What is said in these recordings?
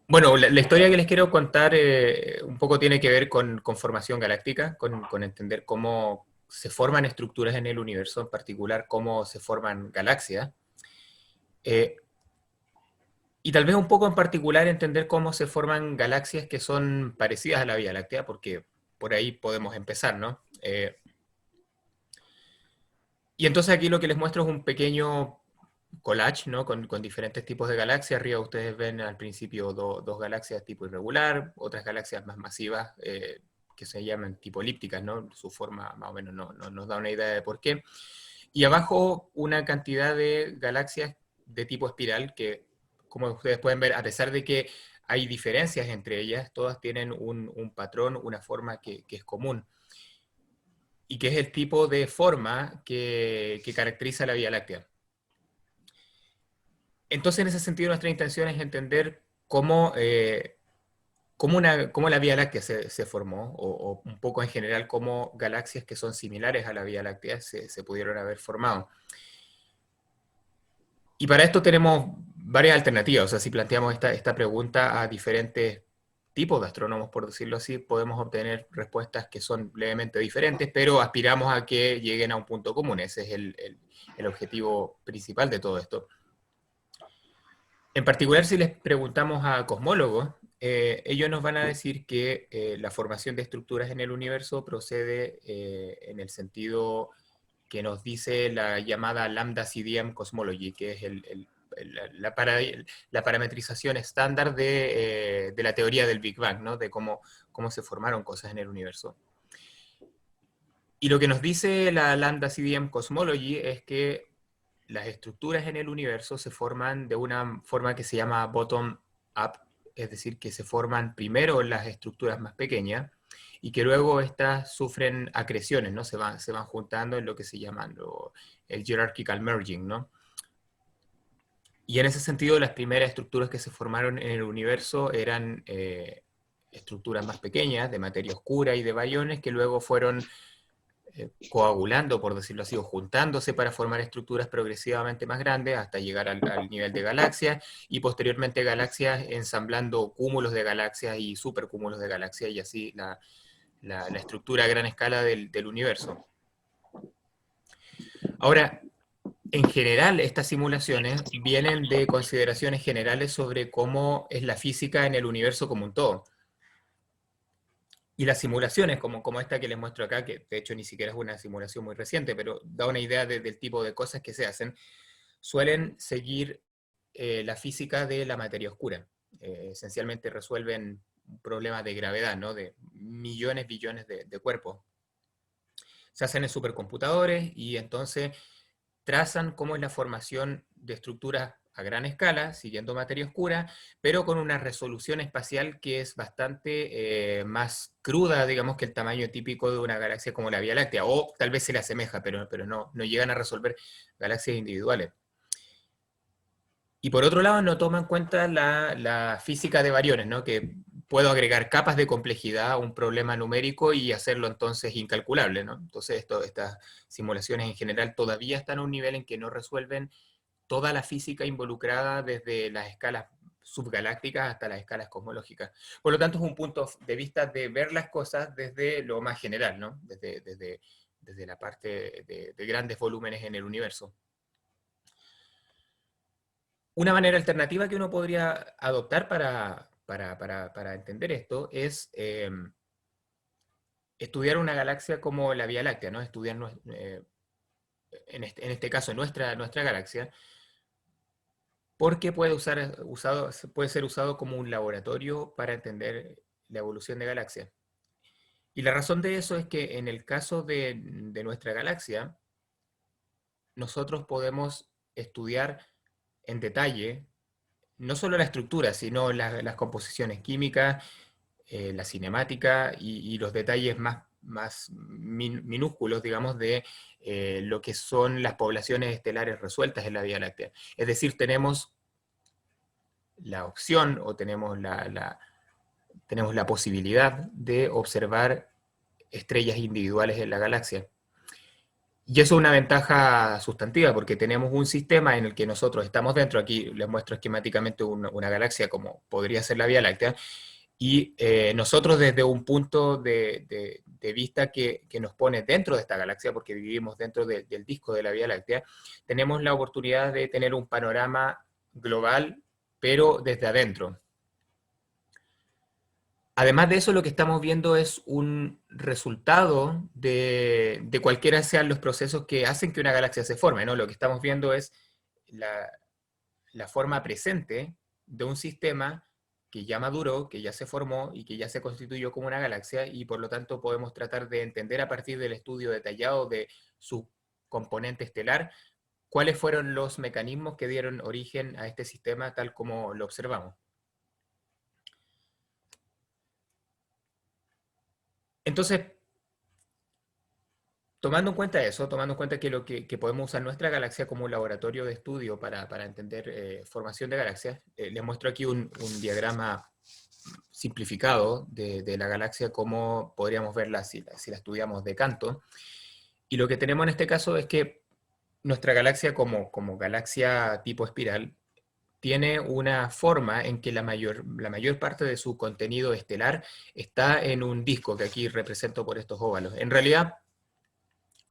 Bueno, la historia que les quiero contar un poco tiene que ver con formación galáctica, con entender cómo se forman estructuras en el universo, en particular cómo se forman galaxias. Eh, y tal vez un poco en particular entender cómo se forman galaxias que son parecidas a la Vía Láctea, porque por ahí podemos empezar, ¿no? Y entonces aquí lo que les muestro es un pequeño collage, ¿no? Con diferentes tipos de galaxias. Arriba ustedes ven al principio dos galaxias tipo irregular, otras galaxias más masivas que se llaman tipo elípticas, ¿no? Su forma más o menos no nos da una idea de por qué. Y abajo una cantidad de galaxias de tipo espiral que, como ustedes pueden ver, a pesar de que hay diferencias entre ellas, todas tienen un patrón, una forma que es común y que es el tipo de forma que caracteriza la Vía Láctea. Entonces, en ese sentido, nuestra intención es entender cómo la Vía Láctea se formó, o un poco en general cómo galaxias que son similares a la Vía Láctea se pudieron haber formado. Y para esto tenemos varias alternativas. O sea, si planteamos esta pregunta a diferentes tipos de astrónomos, por decirlo así, podemos obtener respuestas que son levemente diferentes, pero aspiramos a que lleguen a un punto común. Ese es el objetivo principal de todo esto. En particular, si les preguntamos a cosmólogos, ellos nos van a decir que la formación de estructuras en el universo procede en el sentido que nos dice la llamada Lambda CDM Cosmology, que es la parametrización estándar de la teoría del Big Bang, ¿no? De cómo se formaron cosas en el universo. Y lo que nos dice la Lambda CDM Cosmology es que las estructuras en el universo se forman de una forma que se llama bottom-up, es decir, que se forman primero las estructuras más pequeñas y que luego estas sufren acreciones, ¿no? Se van juntando en lo que se llama el hierarchical merging, ¿no? Y en ese sentido, las primeras estructuras que se formaron en el universo eran estructuras más pequeñas, de materia oscura y de bariones, que luego fueron coagulando, por decirlo así, o juntándose para formar estructuras progresivamente más grandes hasta llegar al nivel de galaxias y posteriormente galaxias ensamblando cúmulos de galaxias y supercúmulos de galaxias y así la estructura a gran escala del universo. Ahora, en general, estas simulaciones vienen de consideraciones generales sobre cómo es la física en el universo como un todo. Y las simulaciones, como esta que les muestro acá, que de hecho ni siquiera es una simulación muy reciente, pero da una idea del tipo de cosas que se hacen, suelen seguir la física de la materia oscura. Esencialmente resuelven un problema de gravedad, ¿no? De millones, billones de cuerpos. Se hacen en supercomputadores y entonces trazan cómo es la formación de estructuras a gran escala, siguiendo materia oscura, pero con una resolución espacial que es bastante más cruda, digamos, que el tamaño típico de una galaxia como la Vía Láctea, o tal vez se le asemeja, pero no llegan a resolver galaxias individuales. Y por otro lado, no toma en cuenta la física de bariones, ¿no? Que puedo agregar capas de complejidad a un problema numérico y hacerlo entonces incalculable, ¿no? Entonces, estas simulaciones en general todavía están a un nivel en que no resuelven toda la física involucrada desde las escalas subgalácticas hasta las escalas cosmológicas. Por lo tanto, es un punto de vista de ver las cosas desde lo más general, ¿no? Desde la parte de grandes volúmenes en el universo. Una manera alternativa que uno podría adoptar para entender esto es estudiar una galaxia como la Vía Láctea, ¿no? Estudiar, en este caso, nuestra galaxia, porque puede ser usado como un laboratorio para entender la evolución de galaxias. Y la razón de eso es que en el caso de nuestra galaxia, nosotros podemos estudiar en detalle no solo la estructura, sino las composiciones químicas, la cinemática y los detalles más minúsculos, digamos, de lo que son las poblaciones estelares resueltas en la Vía Láctea. Es decir, tenemos la opción o tenemos la posibilidad de observar estrellas individuales en la galaxia. Y eso es una ventaja sustantiva, porque tenemos un sistema en el que nosotros estamos dentro. Aquí les muestro esquemáticamente una galaxia como podría ser la Vía Láctea, y nosotros desde un punto de vista que nos pone dentro de esta galaxia, porque vivimos dentro del disco de la Vía Láctea, tenemos la oportunidad de tener un panorama global, pero desde adentro. Además de eso, lo que estamos viendo es un resultado de cualquiera sean los procesos que hacen que una galaxia se forme, ¿no? Lo que estamos viendo es la, la forma presente de un sistema que ya maduró, que ya se formó y que ya se constituyó como una galaxia, y por lo tanto podemos tratar de entender a partir del estudio detallado de su componente estelar cuáles fueron los mecanismos que dieron origen a este sistema tal como lo observamos. Entonces, tomando en cuenta eso, tomando en cuenta que, que podemos usar nuestra galaxia como un laboratorio de estudio para entender formación de galaxias, les muestro aquí un diagrama simplificado de la galaxia, como podríamos verla si la estudiamos de canto. Y lo que tenemos en este caso es que nuestra galaxia como galaxia tipo espiral tiene una forma en que la mayor parte de su contenido estelar está en un disco que aquí represento por estos óvalos. En realidad,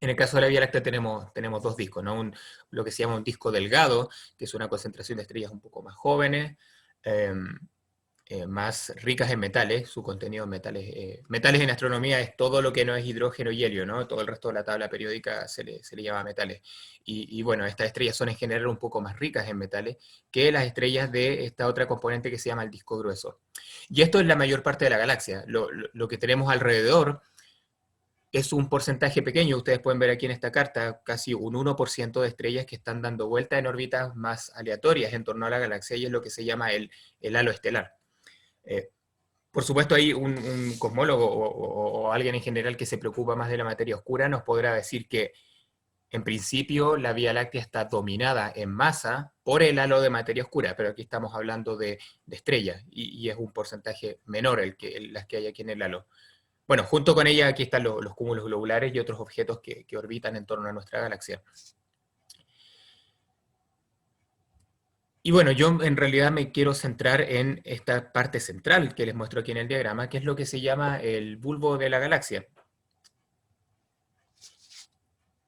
en el caso de la Vía Láctea tenemos dos discos, ¿no? Lo que se llama un disco delgado, que es una concentración de estrellas un poco más jóvenes, eh, más ricas en metales, su contenido en metales. Metales en astronomía es todo lo que no es hidrógeno y helio, ¿no? Todo el resto de la tabla periódica se le llama metales. Y bueno, estas estrellas son en general un poco más ricas en metales que las estrellas de esta otra componente que se llama el disco grueso. Y esto es la mayor parte de la galaxia. Lo que tenemos alrededor es un porcentaje pequeño. Ustedes pueden ver aquí en esta carta casi un 1% de estrellas que están dando vuelta en órbitas más aleatorias en torno a la galaxia, y es lo que se llama el halo estelar. Eh, por supuesto, hay un cosmólogo o alguien en general que se preocupa más de la materia oscura nos podrá decir que en principio la Vía Láctea está dominada en masa por el halo de materia oscura, pero aquí estamos hablando de estrellas, y es un porcentaje menor las que hay aquí en el halo. Bueno, junto con ella aquí están los cúmulos globulares y otros objetos que orbitan en torno a nuestra galaxia. Y bueno, yo en realidad me quiero centrar en esta parte central que les muestro aquí en el diagrama, que es lo que se llama el bulbo de la galaxia.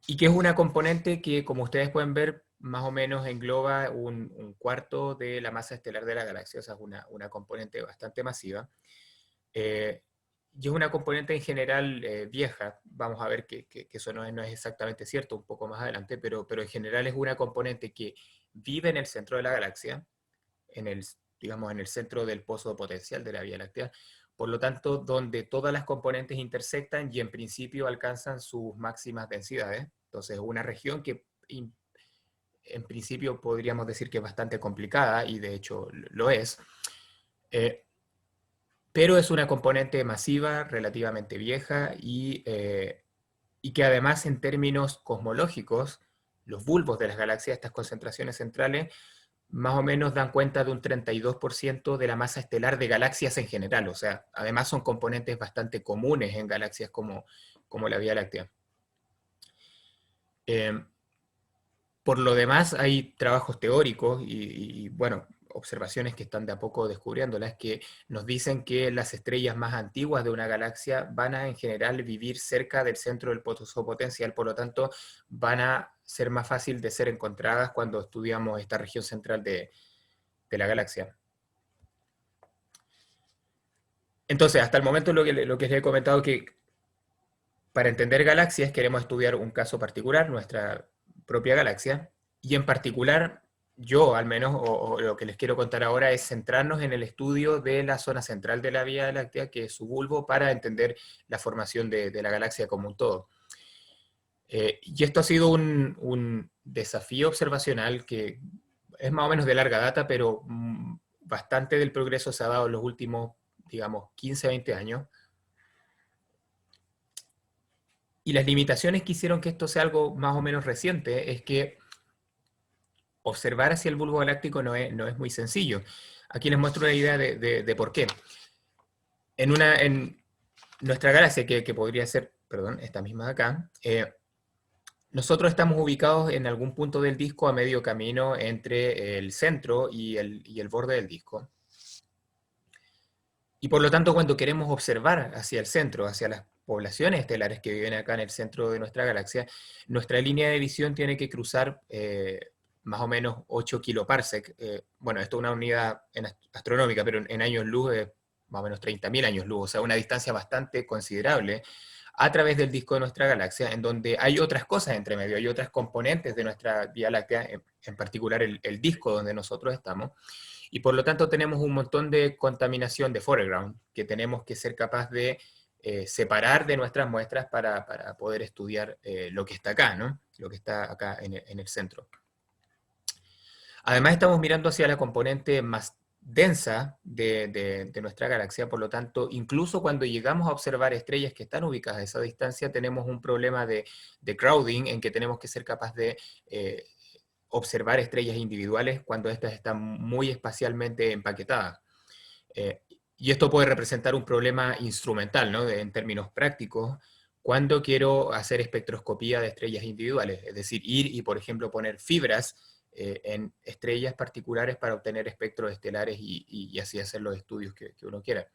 Y que es una componente que, como ustedes pueden ver, más o menos engloba un cuarto de la masa estelar de la galaxia, o sea, es una componente bastante masiva. Eh, y es una componente en general vieja. Vamos a ver que eso no es exactamente cierto un poco más adelante, pero en general es una componente que vive en el centro de la galaxia, en el, digamos, en el centro del pozo potencial de la Vía Láctea, por lo tanto, donde todas las componentes intersectan y en principio alcanzan sus máximas densidades. Entonces, una región que en principio podríamos decir que es bastante complicada, y de hecho lo es, eh, pero es una componente masiva, relativamente vieja, y que además en términos cosmológicos, los bulbos de las galaxias, estas concentraciones centrales, más o menos dan cuenta de un 32% de la masa estelar de galaxias en general. O sea, además son componentes bastante comunes en galaxias como la Vía Láctea. Eh, por lo demás, hay trabajos teóricos bueno, observaciones que están de a poco descubriéndolas, que nos dicen que las estrellas más antiguas de una galaxia van a en general vivir cerca del centro del pozo potencial, por lo tanto van a ser más fácil de ser encontradas cuando estudiamos esta región central de la galaxia. Entonces, hasta el momento lo que les he comentado, que para entender galaxias queremos estudiar un caso particular, nuestra propia galaxia, y en particular, yo al menos, o lo que les quiero contar ahora, es centrarnos en el estudio de la zona central de la Vía Láctea, que es su bulbo, para entender la formación de la galaxia como un todo. Y esto ha sido un desafío observacional que es más o menos de larga data, pero bastante del progreso se ha dado en los últimos, digamos, 15, 20 años. Y las limitaciones que hicieron que esto sea algo más o menos reciente es que observar hacia el bulbo galáctico no es muy sencillo. Aquí les muestro una idea de por qué. En nuestra galaxia, que podría ser, perdón, esta misma de acá, nosotros estamos ubicados en algún punto del disco a medio camino entre el centro y el borde del disco. Y por lo tanto, cuando queremos observar hacia el centro, hacia las poblaciones estelares que viven acá en el centro de nuestra galaxia, nuestra línea de visión tiene que cruzar más o menos 8 kiloparsec. Bueno, esto es una unidad astronómica, pero en años luz es más o menos 30.000 años luz, o sea, una distancia bastante considerable a través del disco de nuestra galaxia, en donde hay otras cosas entre medio, hay otras componentes de nuestra Vía Láctea, en particular el disco donde nosotros estamos, y por lo tanto tenemos un montón de contaminación de foreground que tenemos que ser capaz de separar de nuestras muestras para poder estudiar lo que está acá, ¿no? Lo que está acá en el centro. Además estamos mirando hacia la componente más densa de nuestra galaxia, por lo tanto, incluso cuando llegamos a observar estrellas que están ubicadas a esa distancia, tenemos un problema de crowding en que tenemos que ser capaz de observar estrellas individuales cuando éstas están muy espacialmente empaquetadas. Y esto puede representar un problema instrumental, ¿no? En términos prácticos, cuando quiero hacer espectroscopía de estrellas individuales, es decir, ir y, por ejemplo, poner fibras en estrellas particulares para obtener espectros estelares y así hacer los estudios que uno quiera.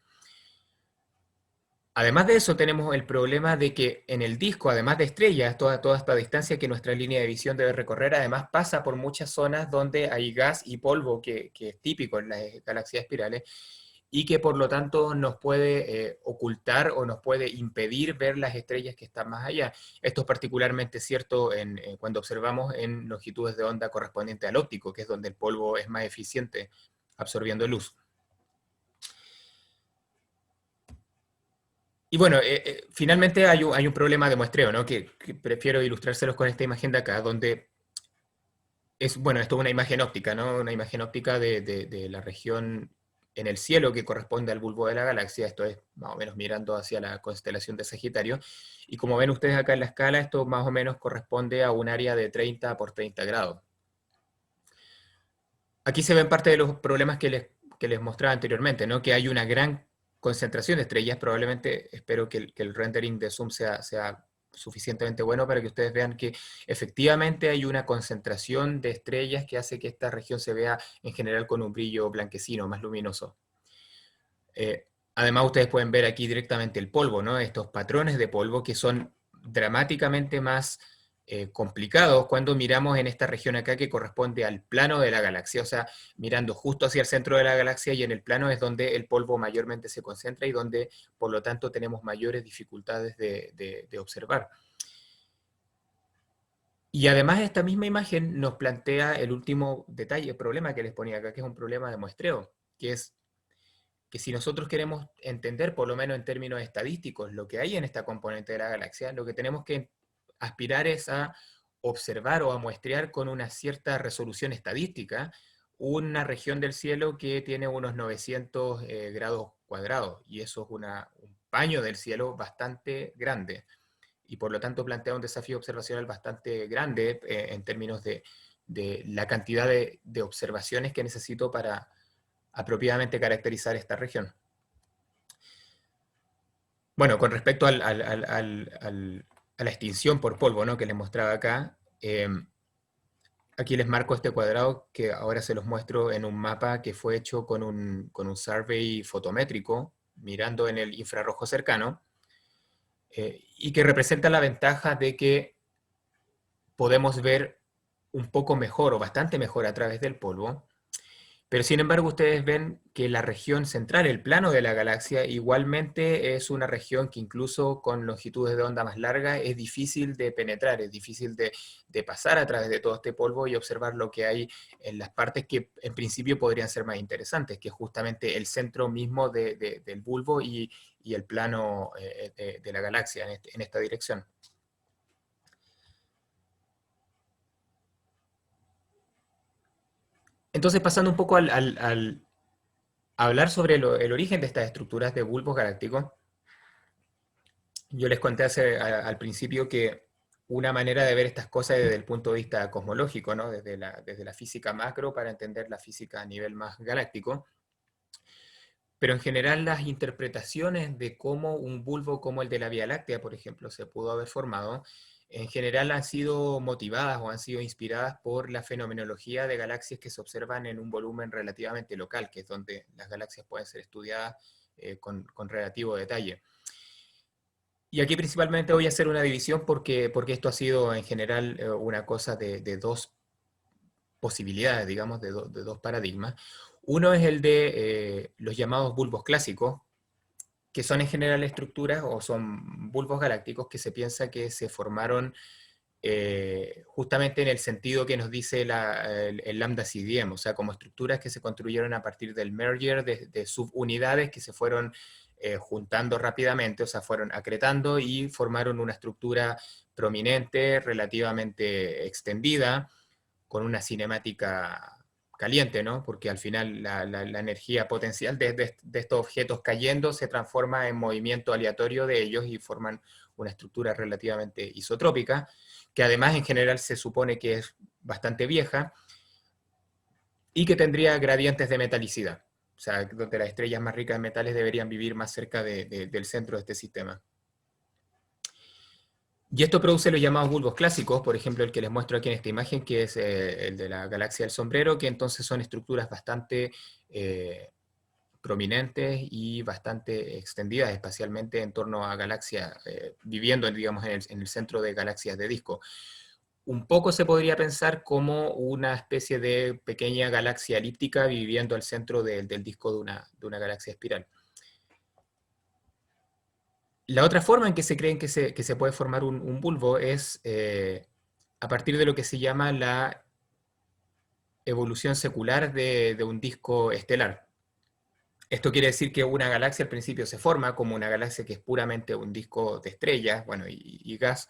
Además de eso, tenemos el problema de que en el disco, además de estrellas, toda esta distancia que nuestra línea de visión debe recorrer, además pasa por muchas zonas donde hay gas y polvo, que es típico en las galaxias espirales, y que por lo tanto nos puede ocultar o nos puede impedir ver las estrellas que están más allá. Esto es particularmente cierto cuando observamos en longitudes de onda correspondientes al óptico, que es donde el polvo es más eficiente absorbiendo luz. Y bueno, finalmente hay un problema de muestreo, ¿no? Que prefiero ilustrárselos con esta imagen de acá, donde bueno, esto es una imagen óptica, ¿no? Una imagen óptica de la región en el cielo que corresponde al bulbo de la galaxia. Esto es más o menos mirando hacia la constelación de Sagitario. Y como ven ustedes acá en la escala, esto más o menos corresponde a un área de 30 por 30 grados. Aquí se ven parte de los problemas que les mostraba anteriormente, ¿no? Que hay una gran concentración de estrellas. Probablemente, espero que el rendering de zoom sea suficientemente bueno para que ustedes vean que efectivamente hay una concentración de estrellas que hace que esta región se vea en general con un brillo blanquecino, más luminoso. Además, ustedes pueden ver aquí directamente el polvo, ¿no? Estos patrones de polvo que son dramáticamente más complicados cuando miramos en esta región acá que corresponde al plano de la galaxia, o sea, mirando justo hacia el centro de la galaxia, y en el plano es donde el polvo mayormente se concentra y donde, por lo tanto, tenemos mayores dificultades de observar. Y además esta misma imagen nos plantea el último detalle, el problema que les ponía acá, que es un problema de muestreo, que es que si nosotros queremos entender, por lo menos en términos estadísticos, lo que hay en esta componente de la galaxia, lo que tenemos que aspirar es a observar o a muestrear con una cierta resolución estadística una región del cielo que tiene unos 900 grados cuadrados, y eso es un paño del cielo bastante grande, y por lo tanto plantea un desafío observacional bastante grande en términos de la cantidad de observaciones que necesito para apropiadamente caracterizar esta región. Bueno, con respecto a la extinción por polvo, ¿no? Que les mostraba acá, aquí les marco este cuadrado que ahora se los muestro en un mapa que fue hecho con un survey fotométrico, mirando en el infrarrojo cercano, y que representa la ventaja de que podemos ver un poco mejor o bastante mejor a través del polvo. Pero sin embargo, ustedes ven que la región central, el plano de la galaxia, igualmente es una región que incluso con longitudes de onda más largas es difícil de penetrar, es difícil de pasar a través de todo este polvo y observar lo que hay en las partes que en principio podrían ser más interesantes, que es justamente el centro mismo del bulbo y el plano de la galaxia en esta dirección. Entonces, pasando un poco a hablar sobre el origen de estas estructuras de bulbos galácticos, yo les conté al principio que una manera de ver estas cosas es desde el punto de vista cosmológico, ¿no? Desde la física macro para entender la física a nivel más galáctico. Pero en general las interpretaciones de cómo un bulbo como el de la Vía Láctea, por ejemplo, se pudo haber formado, en general han sido motivadas o han sido inspiradas por la fenomenología de galaxias que se observan en un volumen relativamente local, que es donde las galaxias pueden ser estudiadas con relativo detalle. Y aquí principalmente voy a hacer una división porque esto ha sido en general una cosa de dos posibilidades, digamos, de dos paradigmas. Uno es el de los llamados bulbos clásicos, que son en general estructuras o son bulbos galácticos que se piensa que se formaron justamente en el sentido que nos dice el lambda CDM, o sea, como estructuras que se construyeron a partir del merger de subunidades que se fueron juntando rápidamente, o sea, fueron acretando y formaron una estructura prominente, relativamente extendida, con una cinemática caliente, ¿no? Porque al final la energía potencial de estos objetos cayendo se transforma en movimiento aleatorio de ellos y forman una estructura relativamente isotrópica, que además en general se supone que es bastante vieja y que tendría gradientes de metalicidad. O sea, donde las estrellas más ricas en metales deberían vivir más cerca del centro de este sistema. Y esto produce los llamados bulbos clásicos, por ejemplo, el que les muestro aquí en esta imagen, que es el de la galaxia del sombrero, que entonces son estructuras bastante prominentes y bastante extendidas espacialmente en torno a galaxias, viviendo, digamos, en el centro de galaxias de disco. Un poco se podría pensar como una especie de pequeña galaxia elíptica viviendo al centro del disco de una galaxia espiral. La otra forma en que se creen que se puede formar un bulbo es a partir de lo que se llama la evolución secular de un disco estelar. Esto quiere decir que una galaxia al principio se forma como una galaxia que es puramente un disco de estrellas, bueno, y gas,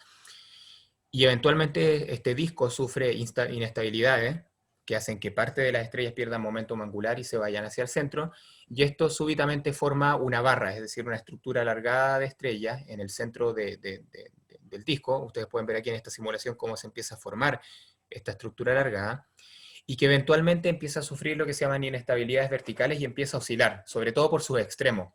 y eventualmente este disco sufre inestabilidades que hacen que parte de las estrellas pierdan momento angular y se vayan hacia el centro, y esto súbitamente forma una barra, es decir, una estructura alargada de estrellas en el centro del disco. Ustedes pueden ver aquí en esta simulación cómo se empieza a formar esta estructura alargada, y que eventualmente empieza a sufrir lo que se llaman inestabilidades verticales y empieza a oscilar, sobre todo por sus extremos.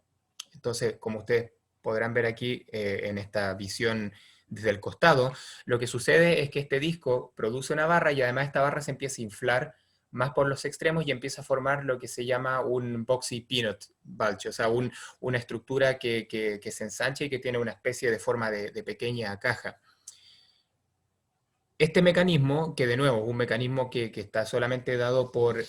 Entonces, como ustedes podrán ver aquí en esta visión desde el costado, lo que sucede es que este disco produce una barra y además esta barra se empieza a inflar más por los extremos y empieza a formar lo que se llama un boxy peanut bulge, o sea, una estructura que se ensancha y que tiene una especie de forma de pequeña caja. Este mecanismo, que de nuevo es un mecanismo que está solamente dado por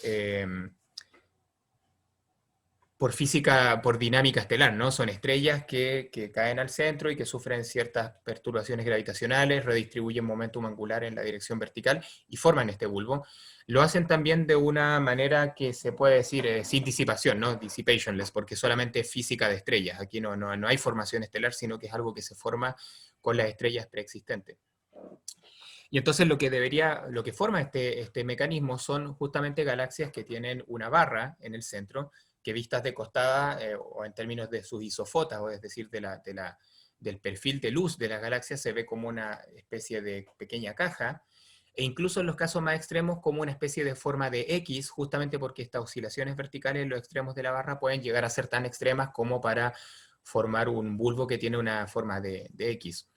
física, por dinámica estelar, ¿no? Son estrellas que caen al centro y que sufren ciertas perturbaciones gravitacionales, redistribuyen momentum angular en la dirección vertical y forman este bulbo. Lo hacen también de una manera que se puede decir sin disipación, ¿no? Dissipationless, porque solamente es física de estrellas. Aquí no hay formación estelar, sino que es algo que se forma con las estrellas preexistentes. Y entonces lo que forma este mecanismo son justamente galaxias que tienen una barra en el centro, que vistas de costada, o en términos de sus isofotas, o es decir, del perfil de luz de las galaxias, se ve como una especie de pequeña caja, e incluso en los casos más extremos como una especie de forma de X, justamente porque estas oscilaciones verticales en los extremos de la barra pueden llegar a ser tan extremas como para formar un bulbo que tiene una forma de X.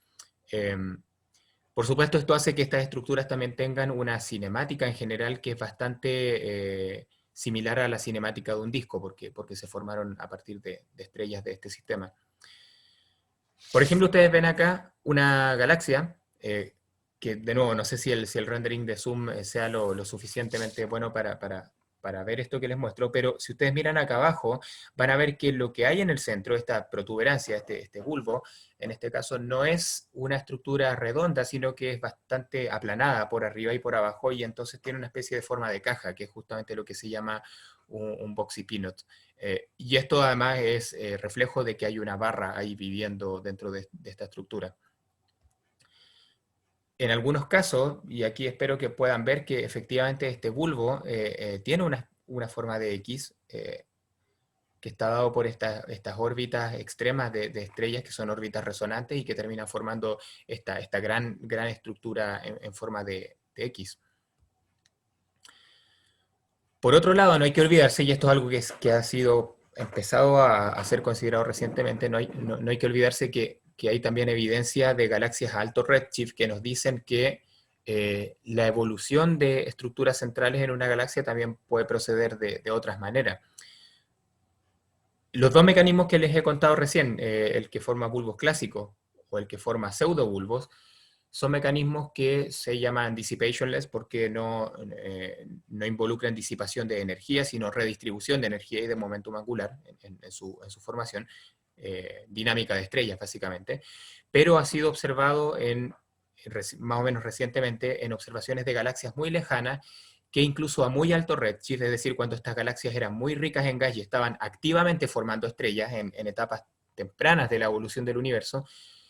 Por supuesto, esto hace que estas estructuras también tengan una cinemática en general que es bastante similar a la cinemática de un disco, porque se formaron a partir de estrellas de este sistema. Por ejemplo, ustedes ven acá una galaxia, que de nuevo, no sé si el rendering de zoom sea lo suficientemente bueno para ver esto que les muestro, pero si ustedes miran acá abajo, van a ver que lo que hay en el centro, esta protuberancia, este bulbo, en este caso no es una estructura redonda, sino que es bastante aplanada por arriba y por abajo, y entonces tiene una especie de forma de caja, que es justamente lo que se llama un boxy peanut. Y esto además es reflejo de que hay una barra ahí viviendo dentro de esta estructura. En algunos casos, y aquí espero que puedan ver que efectivamente este bulbo tiene una forma de X, que está dado por estas órbitas extremas de estrellas que son órbitas resonantes y que terminan formando esta gran estructura en forma de X. Por otro lado, no hay que olvidarse, y esto es algo que ha sido empezado a ser considerado recientemente, no hay que olvidarse que que hay también evidencia de galaxias a alto redshift que nos dicen que la evolución de estructuras centrales en una galaxia también puede proceder de otras maneras. Los dos mecanismos que les he contado recién, el que forma bulbos clásicos o el que forma pseudobulbos, son mecanismos que se llaman dissipationless porque no involucran disipación de energía, sino redistribución de energía y de momentum angular en su formación, dinámica de estrellas básicamente, pero ha sido observado más o menos recientemente en observaciones de galaxias muy lejanas que incluso a muy alto redshift, es decir, cuando estas galaxias eran muy ricas en gas y estaban activamente formando estrellas en etapas tempranas de la evolución del universo,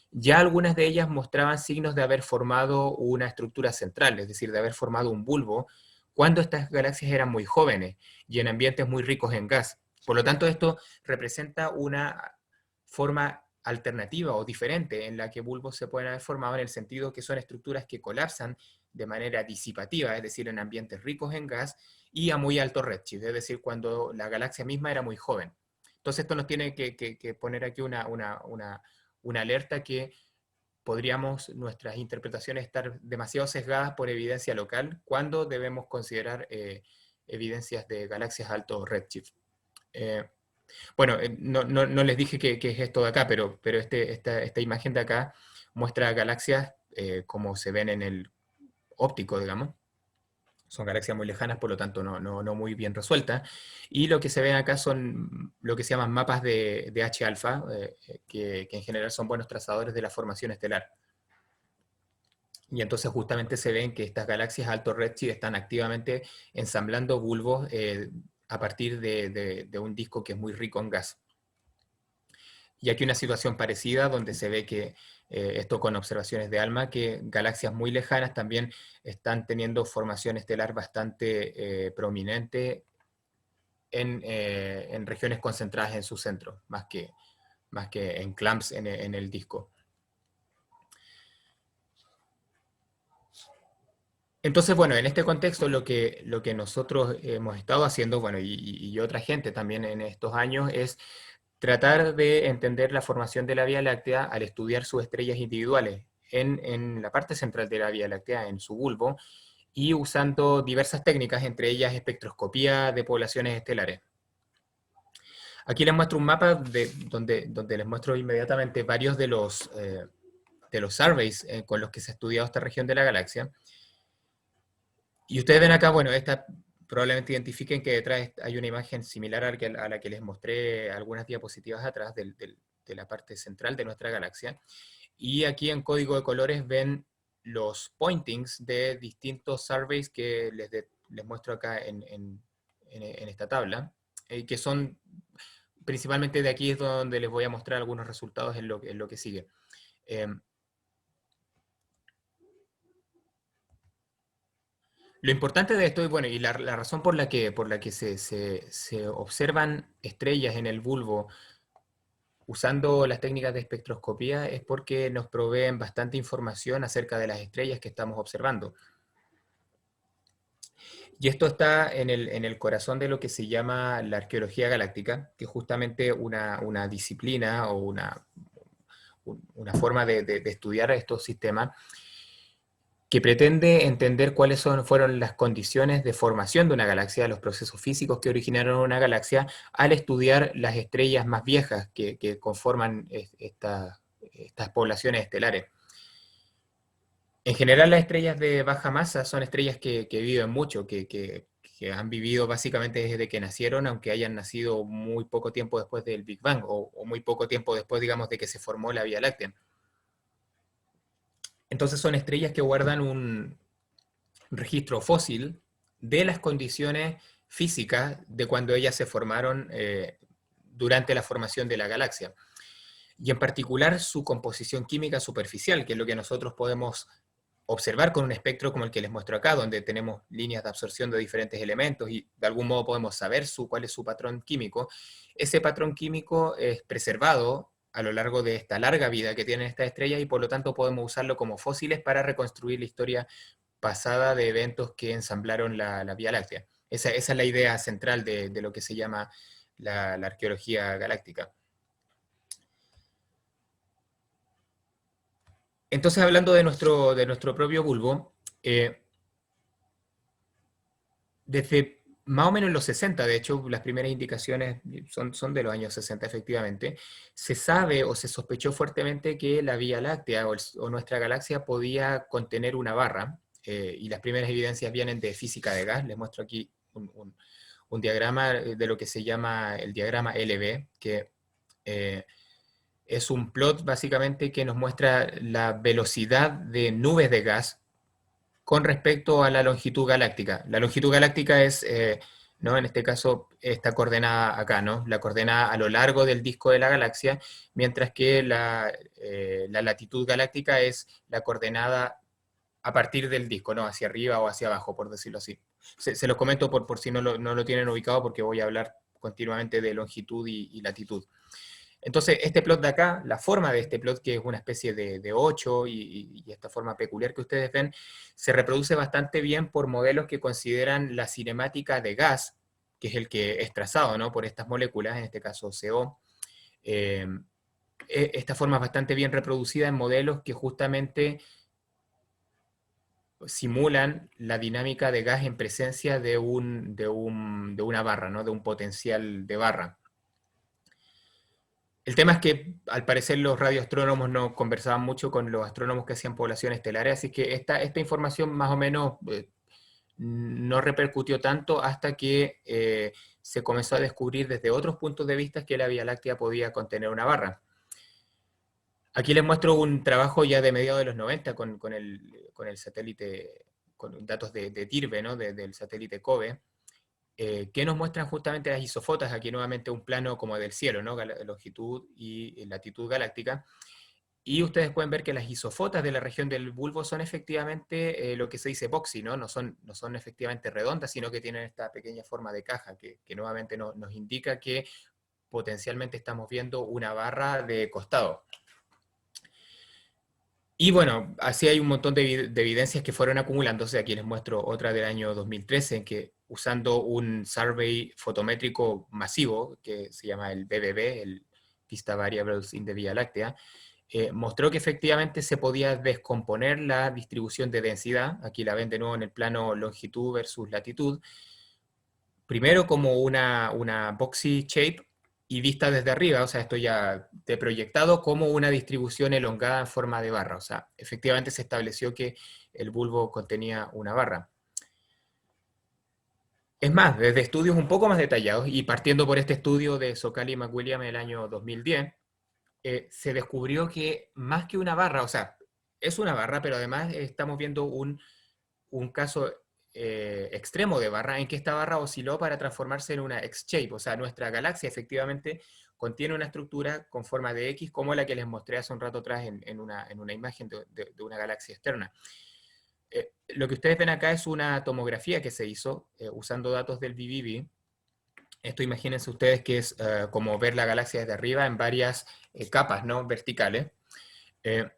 ya algunas de ellas mostraban signos de haber formado una estructura central, es decir, de haber formado un bulbo, cuando estas galaxias eran muy jóvenes y en ambientes muy ricos en gas. Por lo tanto, esto representa una forma alternativa o diferente en la que bulbos se pueden haber formado, en el sentido que son estructuras que colapsan de manera disipativa, es decir, en ambientes ricos en gas y a muy alto redshift, es decir, cuando la galaxia misma era muy joven. Entonces esto nos tiene que poner aquí una alerta que podríamos nuestras interpretaciones estar demasiado sesgadas por evidencia local cuando debemos considerar evidencias de galaxias alto redshift. Bueno, no les dije qué es esto de acá, pero esta imagen de acá muestra galaxias como se ven en el óptico, digamos. Son galaxias muy lejanas, por lo tanto no muy bien resueltas. Y lo que se ven acá son lo que se llaman mapas de H-alfa, que en general son buenos trazadores de la formación estelar. Y entonces justamente se ven que estas galaxias alto redshift están activamente ensamblando bulbos a partir de un disco que es muy rico en gas. Y aquí una situación parecida donde se ve que esto con observaciones de ALMA, que galaxias muy lejanas también están teniendo formación estelar bastante prominente en regiones concentradas en su centro, más que en clumps en el disco. Entonces, bueno, en este contexto lo que nosotros hemos estado haciendo, bueno, y otra gente también en estos años, es tratar de entender la formación de la Vía Láctea al estudiar sus estrellas individuales en la parte central de la Vía Láctea, en su bulbo, y usando diversas técnicas, entre ellas espectroscopía de poblaciones estelares. Aquí les muestro un mapa donde les muestro inmediatamente varios de los surveys con los que se ha estudiado esta región de la galaxia. Y ustedes ven acá, bueno, probablemente identifiquen que detrás hay una imagen similar a la que les mostré algunas diapositivas atrás de la parte central de nuestra galaxia. Y aquí en código de colores ven los pointings de distintos surveys que les muestro acá en esta tabla, que son principalmente de aquí es donde les voy a mostrar algunos resultados en lo que sigue. Lo importante de esto, y bueno, y la razón por la que se observan estrellas en el bulbo usando las técnicas de espectroscopía es porque nos proveen bastante información acerca de las estrellas que estamos observando. Y esto está en el corazón de lo que se llama la arqueología galáctica, que es justamente una disciplina o una forma de estudiar estos sistemas que pretende entender cuáles fueron las condiciones de formación de una galaxia, los procesos físicos que originaron una galaxia, al estudiar las estrellas más viejas que conforman estas poblaciones estelares. En general, las estrellas de baja masa son estrellas que viven mucho, que han vivido básicamente desde que nacieron, aunque hayan nacido muy poco tiempo después del Big Bang, o muy poco tiempo después, digamos, de que se formó la Vía Láctea. Entonces son estrellas que guardan un registro fósil de las condiciones físicas de cuando ellas se formaron durante la formación de la galaxia. Y en particular su composición química superficial, que es lo que nosotros podemos observar con un espectro como el que les muestro acá, donde tenemos líneas de absorción de diferentes elementos y de algún modo podemos saber cuál es su patrón químico. Ese patrón químico es preservado a lo largo de esta larga vida que tienen estas estrellas y por lo tanto podemos usarlo como fósiles para reconstruir la historia pasada de eventos que ensamblaron la Vía Láctea. Esa es la idea central de lo que se llama la arqueología galáctica. Entonces, hablando de nuestro propio bulbo, desde más o menos los 60, de hecho, las primeras indicaciones son de los años 60 efectivamente, se sabe o se sospechó fuertemente que la Vía Láctea o nuestra galaxia podía contener una barra, y las primeras evidencias vienen de física de gas. Les muestro aquí un diagrama de lo que se llama el diagrama LB, que eh, es un plot básicamente que nos muestra la velocidad de nubes de gas con respecto a la longitud galáctica. La longitud galáctica es, ¿no? En este caso, esta coordenada acá, ¿no? La coordenada a lo largo del disco de la galaxia, mientras que la latitud galáctica es la coordenada a partir del disco, ¿no? Hacia arriba o hacia abajo, por decirlo así. Se los comento por si no lo tienen ubicado, porque voy a hablar continuamente de longitud y latitud. Entonces, este plot de acá, la forma de este plot, que es una especie de 8 y esta forma peculiar que ustedes ven, se reproduce bastante bien por modelos que consideran la cinemática de gas, que es el que es trazado, ¿no? Por estas moléculas, en este caso CO. Eh, esta forma es bastante bien reproducida en modelos que justamente simulan la dinámica de gas en presencia de una barra, ¿no? De un potencial de barra. El tema es que al parecer los radioastrónomos no conversaban mucho con los astrónomos que hacían poblaciones estelares, así que esta información más o menos no repercutió tanto hasta que se comenzó a descubrir desde otros puntos de vista que la Vía Láctea podía contener una barra. Aquí les muestro un trabajo ya de mediados de los 90 con el satélite, con datos de TIRBE, ¿no? Del satélite COBE, que nos muestran justamente las isofotas, aquí nuevamente un plano como del cielo, ¿no? Longitud y latitud galáctica. Y ustedes pueden ver que las isofotas de la región del bulbo son efectivamente lo que se dice boxy, ¿no? No son efectivamente redondas, sino que tienen esta pequeña forma de caja, que nuevamente nos indica que potencialmente estamos viendo una barra de costado. Y bueno, así hay un montón de evidencias que fueron acumulándose. Aquí les muestro otra del año 2013, en que usando un survey fotométrico masivo, que se llama el BBB, el Vista Variables in the Vía Láctea, mostró que efectivamente se podía descomponer la distribución de densidad. Aquí la ven de nuevo en el plano longitud versus latitud. Primero como una boxy shape, y vista desde arriba, o sea, esto ya de proyectado como una distribución elongada en forma de barra. O sea, efectivamente se estableció que el bulbo contenía una barra. Es más, desde estudios un poco más detallados, y partiendo por este estudio de Socali y McWilliam en el año 2010, se descubrió que más que una barra, o sea, es una barra, pero además estamos viendo un caso extremo de barra, en que esta barra osciló para transformarse en una X-shape. O sea, nuestra galaxia efectivamente contiene una estructura con forma de X, como la que les mostré hace un rato atrás en una imagen de una galaxia externa. Lo que ustedes ven acá es una tomografía que se hizo usando datos del BBB. Esto imagínense ustedes que es como ver la galaxia desde arriba en varias capas, ¿no? Verticales. Eh,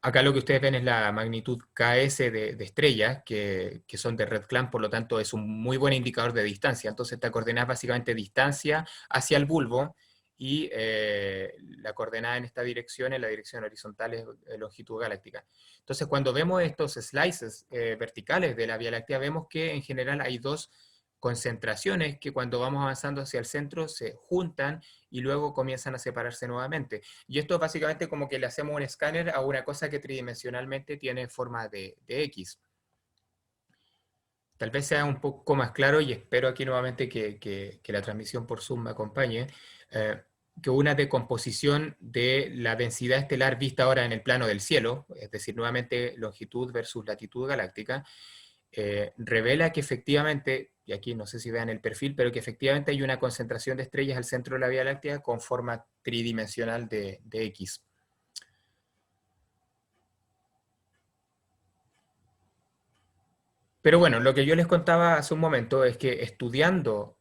Acá lo que ustedes ven es la magnitud KS de estrellas, que son de Red Clan, por lo tanto es un muy buen indicador de distancia. Entonces esta coordenada es básicamente distancia hacia el bulbo, y la coordenada en esta dirección, en la dirección horizontal, es longitud galáctica. Entonces cuando vemos estos slices verticales de la Vía Láctea, vemos que en general hay dos concentraciones que cuando vamos avanzando hacia el centro se juntan y luego comienzan a separarse nuevamente. Y esto es básicamente como que le hacemos un escáner a una cosa que tridimensionalmente tiene forma de X. Tal vez sea un poco más claro, y espero aquí nuevamente que la transmisión por Zoom me acompañe, eh, que una decomposición de la densidad estelar vista ahora en el plano del cielo, es decir, nuevamente longitud versus latitud galáctica, revela que efectivamente, y aquí no sé si vean el perfil, pero que efectivamente hay una concentración de estrellas al centro de la Vía Láctea con forma tridimensional de X. Pero bueno, lo que yo les contaba hace un momento es que estudiando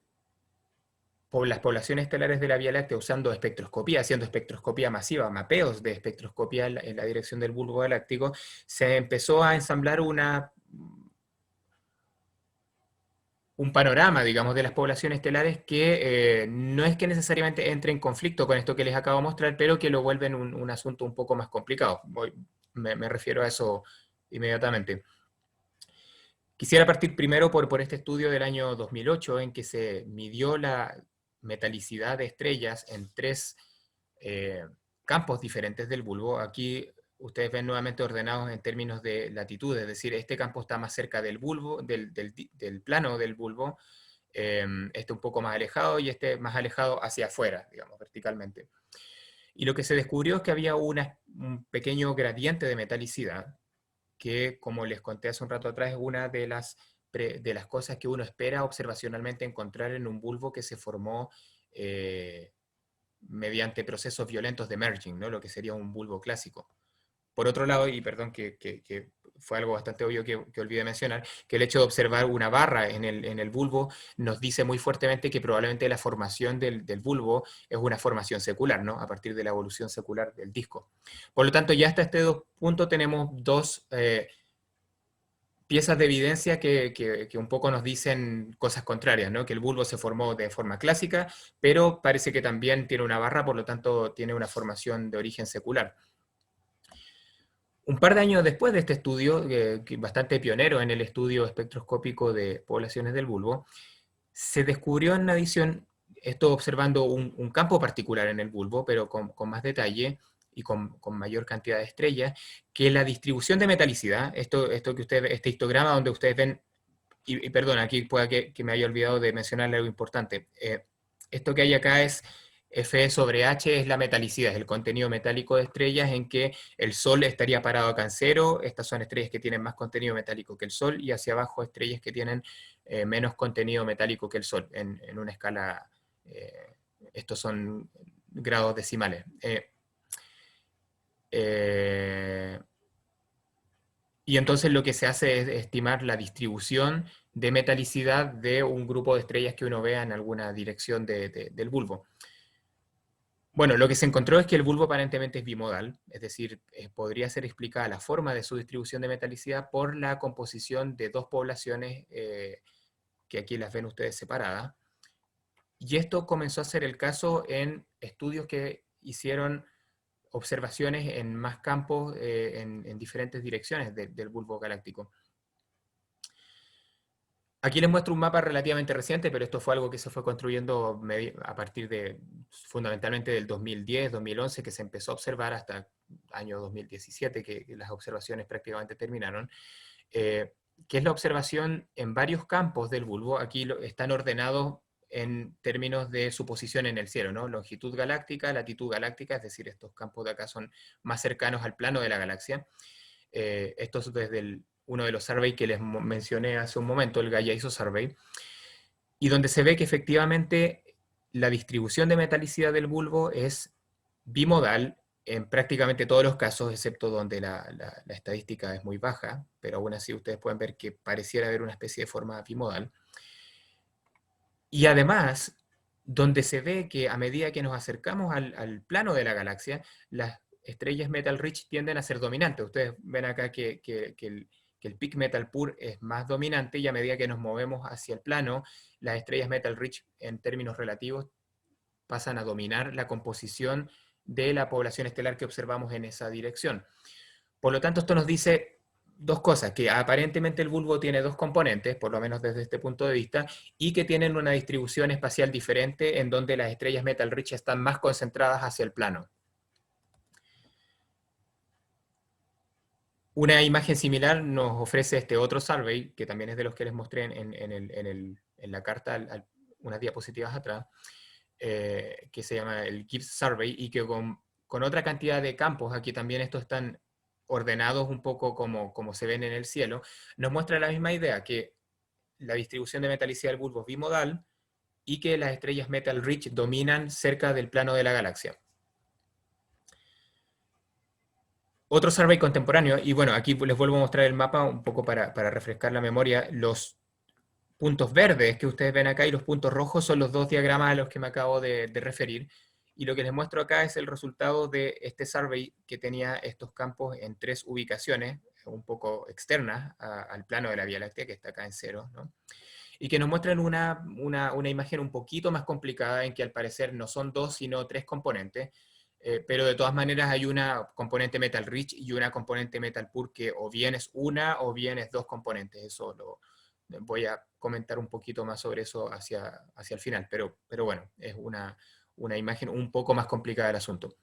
por las poblaciones estelares de la Vía Láctea usando espectroscopía, haciendo espectroscopía masiva, mapeos de espectroscopía en la dirección del bulbo galáctico, se empezó a ensamblar un panorama, digamos, de las poblaciones estelares que no es que necesariamente entre en conflicto con esto que les acabo de mostrar, pero que lo vuelven un asunto un poco más complicado. me refiero a eso inmediatamente. Quisiera partir primero por este estudio del año 2008 en que se midió la metalicidad de estrellas en tres campos diferentes del bulbo. Aquí ustedes ven nuevamente ordenados en términos de latitud, es decir, este campo está más cerca del bulbo, del plano del bulbo, este un poco más alejado y este más alejado hacia afuera, digamos, verticalmente. Y lo que se descubrió es que había un pequeño gradiente de metalicidad, que, como les conté hace un rato atrás, es una de las cosas que uno espera observacionalmente encontrar en un bulbo que se formó mediante procesos violentos de merging, ¿no? Lo que sería un bulbo clásico. Por otro lado, y perdón que fue algo bastante obvio que olvidé mencionar, que el hecho de observar una barra en el bulbo nos dice muy fuertemente que probablemente la formación del bulbo es una formación secular, ¿no? A partir de la evolución secular del disco. Por lo tanto, ya hasta este punto tenemos dos piezas de evidencia que un poco nos dicen cosas contrarias, ¿no? Que el bulbo se formó de forma clásica, pero parece que también tiene una barra, por lo tanto tiene una formación de origen secular. Un par de años después de este estudio, bastante pionero en el estudio espectroscópico de poblaciones del bulbo, se descubrió en adición, esto observando un campo particular en el bulbo, pero con más detalle y con mayor cantidad de estrellas, que la distribución de metalicidad, esto que ustedes, este histograma donde ustedes ven, y perdón, aquí pueda que me haya olvidado de mencionarle algo importante, esto que hay acá es Fe sobre H, es la metalicidad, es el contenido metálico de estrellas en que el Sol estaría parado acá en cero, estas son estrellas que tienen más contenido metálico que el Sol, y hacia abajo estrellas que tienen menos contenido metálico que el Sol, en una escala, estos son grados decimales. Y entonces lo que se hace es estimar la distribución de metalicidad de un grupo de estrellas que uno vea en alguna dirección del bulbo. Bueno, lo que se encontró es que el bulbo aparentemente es bimodal, es decir, podría ser explicada la forma de su distribución de metalicidad por la composición de dos poblaciones que aquí las ven ustedes separadas. Y esto comenzó a ser el caso en estudios que hicieron observaciones en más campos en diferentes direcciones del bulbo galáctico. Aquí les muestro un mapa relativamente reciente, pero esto fue algo que se fue construyendo a partir fundamentalmente del 2010, 2011, que se empezó a observar hasta el año 2017, que las observaciones prácticamente terminaron, que es la observación en varios campos del bulbo. Aquí están ordenados en términos de su posición en el cielo, ¿no? Longitud galáctica, latitud galáctica, es decir, estos campos de acá son más cercanos al plano de la galaxia. Esto es desde uno de los surveys que les mencioné hace un momento, el Gaia ISO Survey, y donde se ve que efectivamente la distribución de metalicidad del bulbo es bimodal en prácticamente todos los casos, excepto donde la estadística es muy baja, pero aún así ustedes pueden ver que pareciera haber una especie de forma bimodal. Y además, donde se ve que a medida que nos acercamos al plano de la galaxia, las estrellas metal rich tienden a ser dominantes. Ustedes ven acá que el peak metal poor es más dominante, y a medida que nos movemos hacia el plano, las estrellas metal rich en términos relativos pasan a dominar la composición de la población estelar que observamos en esa dirección. Por lo tanto, esto nos dice dos cosas: que aparentemente el bulbo tiene dos componentes, por lo menos desde este punto de vista, y que tienen una distribución espacial diferente en donde las estrellas metal rich están más concentradas hacia el plano. Una imagen similar nos ofrece este otro survey, que también es de los que les mostré en la carta unas diapositivas atrás, que se llama el Gibbs Survey, y que con otra cantidad de campos, aquí también estos están ordenados un poco como se ven en el cielo, nos muestra la misma idea, que la distribución de metalicidad del bulbo es bimodal y que las estrellas metal rich dominan cerca del plano de la galaxia. Otro survey contemporáneo, y bueno, aquí les vuelvo a mostrar el mapa un poco para refrescar la memoria. Los puntos verdes que ustedes ven acá y los puntos rojos son los dos diagramas a los que me acabo de referir, y lo que les muestro acá es el resultado de este survey que tenía estos campos en tres ubicaciones un poco externas al plano de la Vía Láctea, que está acá en cero, ¿no? Y que nos muestran una imagen un poquito más complicada, en que al parecer no son dos, sino tres componentes. pero de todas maneras hay una componente metal rich y una componente metal poor que o bien es una o bien es dos componentes. Eso voy a comentar un poquito más sobre eso hacia el final, pero bueno, es una imagen un poco más complicada del asunto.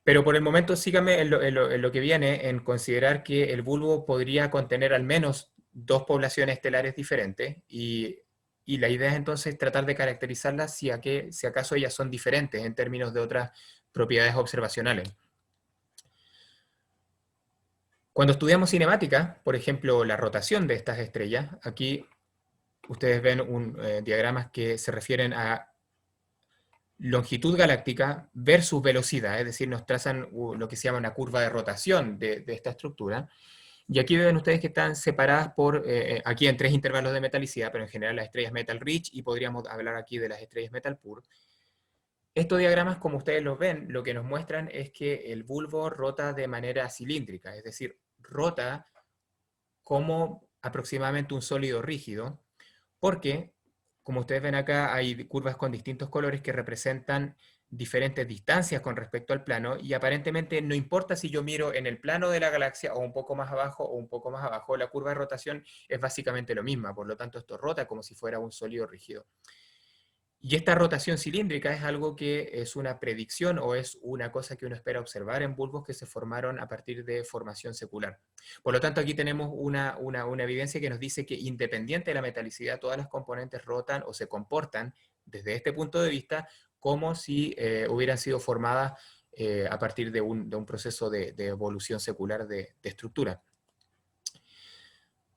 Pero por el momento síganme en lo que viene, en considerar que el bulbo podría contener al menos dos poblaciones estelares diferentes y la idea es entonces tratar de caracterizarlas si acaso ellas son diferentes en términos de otras propiedades observacionales. Cuando estudiamos cinemática, por ejemplo, la rotación de estas estrellas, aquí ustedes ven diagramas que se refieren a longitud galáctica versus velocidad, es decir, nos trazan lo que se llama una curva de rotación de esta estructura. Y aquí ven ustedes que están separadas aquí en tres intervalos de metalicidad, pero en general las estrellas metal rich, y podríamos hablar aquí de las estrellas metal poor. Estos diagramas, como ustedes los ven, lo que nos muestran es que el bulbo rota de manera cilíndrica, es decir, rota como aproximadamente un sólido rígido, porque, como ustedes ven acá, hay curvas con distintos colores que representan diferentes distancias con respecto al plano, y aparentemente no importa si yo miro en el plano de la galaxia o un poco más abajo o un poco más abajo, la curva de rotación es básicamente lo misma, por lo tanto esto rota como si fuera un sólido rígido. Y esta rotación cilíndrica es algo que es una predicción o es una cosa que uno espera observar en bulbos que se formaron a partir de formación secular. Por lo tanto, aquí tenemos una evidencia que nos dice que independiente de la metalicidad, todas las componentes rotan o se comportan desde este punto de vista como si hubieran sido formadas a partir de un proceso de evolución secular de estructura.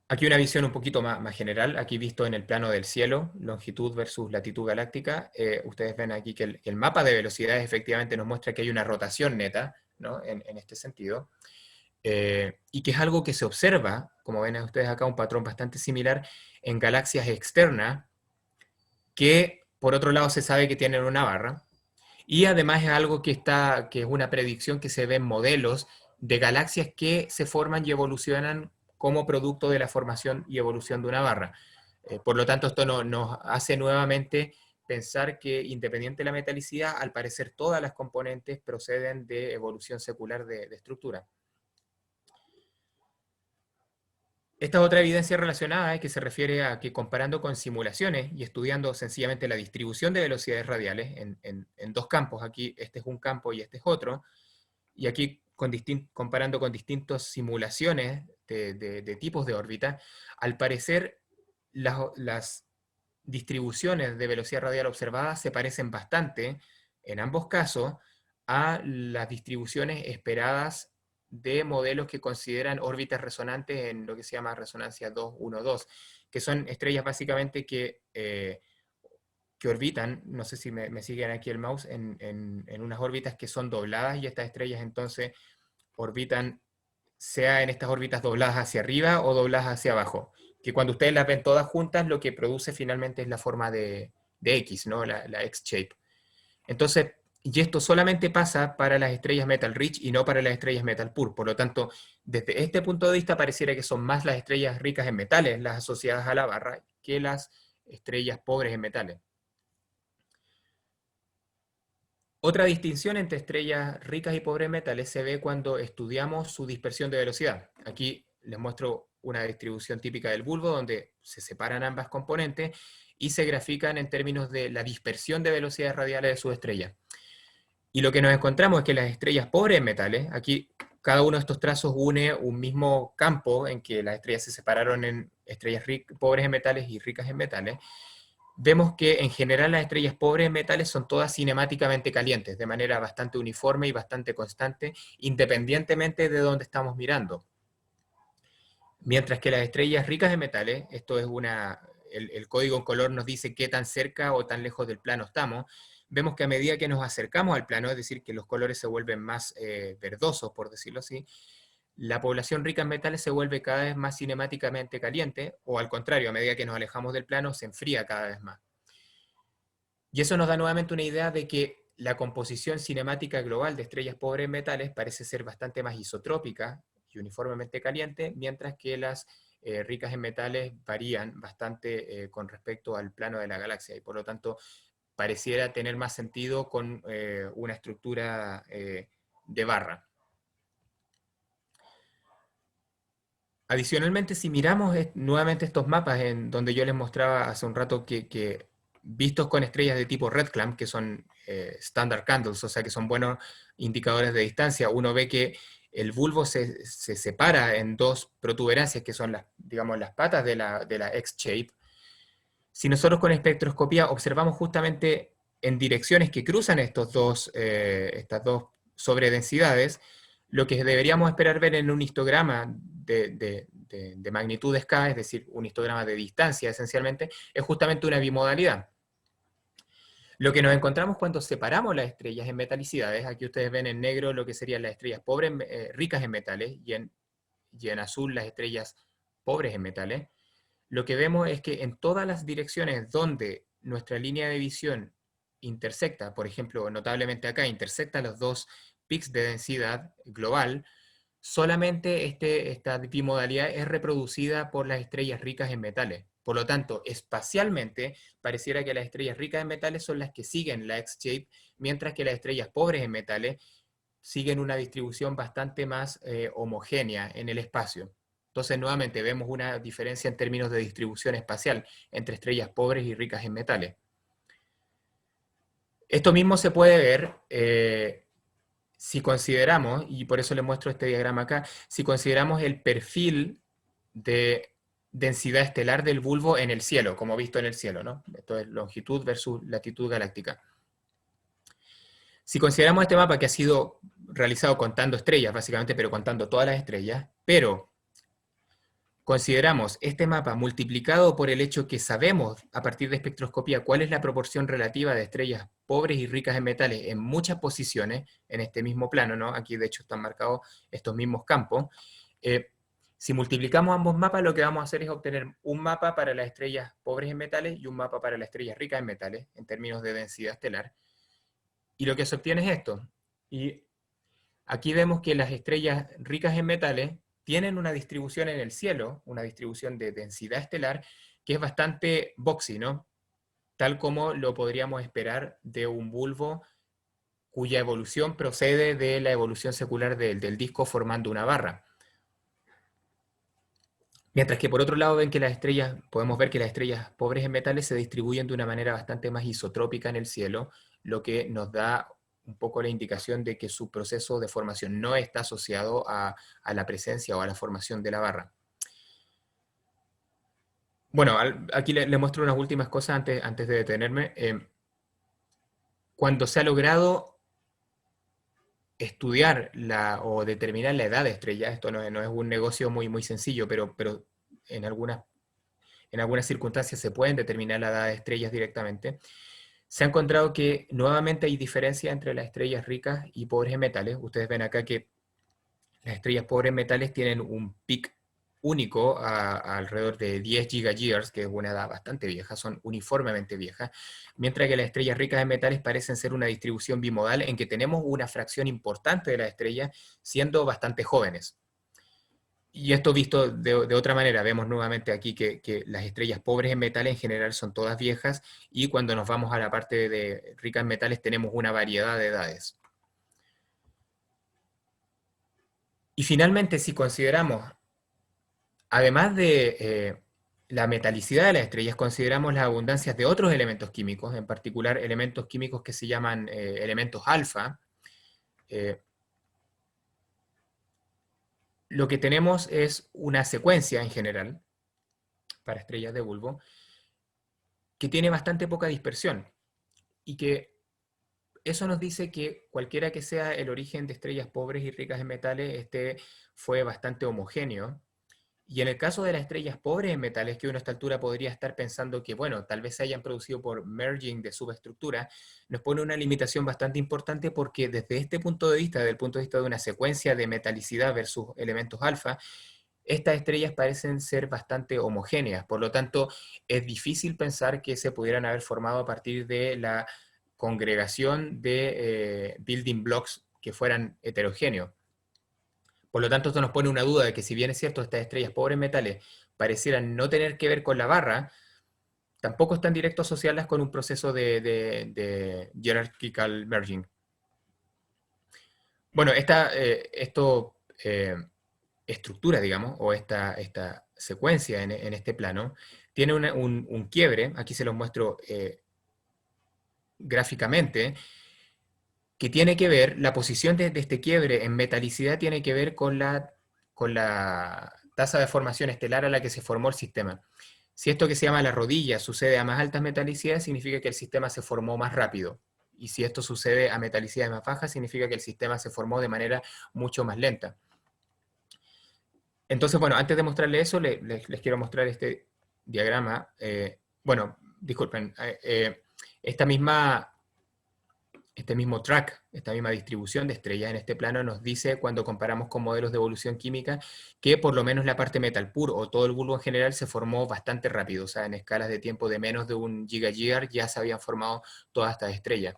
Aquí una visión un poquito más general, aquí visto en el plano del cielo, longitud versus latitud galáctica. Ustedes ven aquí que el mapa de velocidades efectivamente nos muestra que hay una rotación neta, ¿no? en este sentido, y que es algo que se observa, como ven ustedes acá, un patrón bastante similar en galaxias externas, que por otro lado se sabe que tienen una barra, y además es algo que es una predicción que se ve en modelos de galaxias que se forman y evolucionan como producto de la formación y evolución de una barra. Por lo tanto, esto nos hace nuevamente pensar que independiente de la metalicidad, al parecer todas las componentes proceden de evolución secular de estructura. Esta otra evidencia relacionada que se refiere a que comparando con simulaciones y estudiando sencillamente la distribución de velocidades radiales en dos campos, aquí este es un campo y este es otro, y aquí comparando con distintas simulaciones de tipos de órbita, al parecer las distribuciones de velocidad radial observadas se parecen bastante, en ambos casos, a las distribuciones esperadas de modelos que consideran órbitas resonantes en lo que se llama resonancia 2-1-2, que son estrellas básicamente que orbitan, no sé si me siguen aquí el mouse, en unas órbitas que son dobladas, y estas estrellas entonces orbitan, sea en estas órbitas dobladas hacia arriba o dobladas hacia abajo, que cuando ustedes las ven todas juntas, lo que produce finalmente es la forma de X, ¿no? La X-shape. Entonces, y esto solamente pasa para las estrellas metal rich y no para las estrellas metal poor. Por lo tanto, desde este punto de vista pareciera que son más las estrellas ricas en metales las asociadas a la barra que las estrellas pobres en metales. Otra distinción entre estrellas ricas y pobres en metales se ve cuando estudiamos su dispersión de velocidad. Aquí les muestro una distribución típica del bulbo donde se separan ambas componentes y se grafican en términos de la dispersión de velocidades radiales de sus estrellas. Y lo que nos encontramos es que las estrellas pobres en metales, aquí cada uno de estos trazos une un mismo campo en que las estrellas se separaron en estrellas pobres en metales y ricas en metales. Vemos que en general las estrellas pobres en metales son todas cinemáticamente calientes, de manera bastante uniforme y bastante constante, independientemente de dónde estamos mirando. Mientras que las estrellas ricas en metales, esto es el código en color nos dice qué tan cerca o tan lejos del plano estamos, vemos que a medida que nos acercamos al plano, es decir, que los colores se vuelven más verdosos, por decirlo así, la población rica en metales se vuelve cada vez más cinemáticamente caliente, o al contrario, a medida que nos alejamos del plano, se enfría cada vez más. Y eso nos da nuevamente una idea de que la composición cinemática global de estrellas pobres en metales parece ser bastante más isotrópica y uniformemente caliente, mientras que las ricas en metales varían bastante con respecto al plano de la galaxia, y por lo tanto pareciera tener más sentido con una estructura de barra. Adicionalmente, si miramos nuevamente estos mapas en donde yo les mostraba hace un rato que vistos con estrellas de tipo red clamp, que son standard candles, o sea que son buenos indicadores de distancia, uno ve que el bulbo se separa en dos protuberancias que son las, digamos, las patas de la X-shape. Si nosotros con espectroscopía observamos justamente en direcciones que cruzan estas dos sobredensidades, lo que deberíamos esperar ver en un histograma de magnitudes K, es decir, un histograma de distancia esencialmente, es justamente una bimodalidad. Lo que nos encontramos cuando separamos las estrellas en metalicidades, aquí ustedes ven en negro lo que serían las estrellas pobres, ricas en metales, y en azul las estrellas pobres en metales, lo que vemos es que en todas las direcciones donde nuestra línea de visión intersecta, por ejemplo, notablemente acá, intersecta los dos pics de densidad global, solamente esta bimodalidad es reproducida por las estrellas ricas en metales. Por lo tanto, espacialmente, pareciera que las estrellas ricas en metales son las que siguen la X-shape, mientras que las estrellas pobres en metales siguen una distribución bastante más homogénea en el espacio. Entonces, nuevamente, vemos una diferencia en términos de distribución espacial entre estrellas pobres y ricas en metales. Esto mismo se puede ver si consideramos, y por eso les muestro este diagrama acá, si consideramos el perfil de densidad estelar del bulbo en el cielo, como visto en el cielo, ¿no? Esto es longitud versus latitud galáctica. Si consideramos este mapa que ha sido realizado contando estrellas, básicamente, pero contando todas las estrellas, pero consideramos este mapa multiplicado por el hecho que sabemos a partir de espectroscopía cuál es la proporción relativa de estrellas pobres y ricas en metales en muchas posiciones en este mismo plano, ¿no? Aquí de hecho están marcados estos mismos campos. Si multiplicamos ambos mapas, lo que vamos a hacer es obtener un mapa para las estrellas pobres en metales y un mapa para las estrellas ricas en metales, en términos de densidad estelar. Y lo que se obtiene es esto. Y aquí vemos que las estrellas ricas en metales tienen una distribución en el cielo, una distribución de densidad estelar, que es bastante boxy, ¿no? Tal como lo podríamos esperar de un bulbo cuya evolución procede de la evolución secular del disco formando una barra. Mientras que por otro lado podemos ver que las estrellas pobres en metales se distribuyen de una manera bastante más isotrópica en el cielo, lo que nos da un poco la indicación de que su proceso de formación no está asociado a la presencia o a la formación de la barra. Bueno, aquí les muestro unas últimas cosas antes de detenerme. Cuando se ha logrado estudiar o determinar la edad de estrellas, esto no es un negocio muy sencillo, pero en algunas circunstancias se pueden determinar la edad de estrellas directamente. Se ha encontrado que nuevamente hay diferencia entre las estrellas ricas y pobres en metales. Ustedes ven acá que las estrellas pobres en metales tienen un pic único a alrededor de 10 gigayears, que es una edad bastante vieja, son uniformemente viejas, mientras que las estrellas ricas en metales parecen ser una distribución bimodal en que tenemos una fracción importante de las estrellas siendo bastante jóvenes. Y esto visto de otra manera, vemos nuevamente aquí que las estrellas pobres en metales en general son todas viejas, y cuando nos vamos a la parte de ricas en metales tenemos una variedad de edades. Y finalmente, si consideramos, además de la metalicidad de las estrellas, consideramos las abundancias de otros elementos químicos, en particular elementos químicos que se llaman elementos alfa, lo que tenemos es una secuencia en general, para estrellas de bulbo, que tiene bastante poca dispersión, y que eso nos dice que cualquiera que sea el origen de estrellas pobres y ricas en metales, este fue bastante homogéneo. Y en el caso de las estrellas pobres en metales, que uno a esta altura podría estar pensando que, bueno, tal vez se hayan producido por merging de subestructura, nos pone una limitación bastante importante porque desde este punto de vista, desde el punto de vista de una secuencia de metalicidad versus elementos alfa, estas estrellas parecen ser bastante homogéneas. Por lo tanto, es difícil pensar que se pudieran haber formado a partir de la congregación de building blocks que fueran heterogéneos. Por lo tanto, esto nos pone una duda de que si bien es cierto, estas estrellas pobres en metales parecieran no tener que ver con la barra, tampoco es tan directo asociarlas con un proceso de hierarchical merging. Bueno, estructura, digamos, o esta secuencia en este plano, tiene un quiebre, aquí se los muestro gráficamente, que tiene que ver, la posición de este quiebre en metalicidad tiene que ver con la tasa de formación estelar a la que se formó el sistema. Si esto que se llama la rodilla sucede a más altas metalicidades, significa que el sistema se formó más rápido. Y si esto sucede a metalicidades más bajas, significa que el sistema se formó de manera mucho más lenta. Entonces, bueno, antes de mostrarle eso, les quiero mostrar este diagrama. Bueno, disculpen, este mismo track, esta misma distribución de estrellas en este plano nos dice, cuando comparamos con modelos de evolución química, que por lo menos la parte metal puro o todo el bulbo en general se formó bastante rápido, o sea, en escalas de tiempo de menos de 1 gigayear ya se habían formado todas estas estrellas.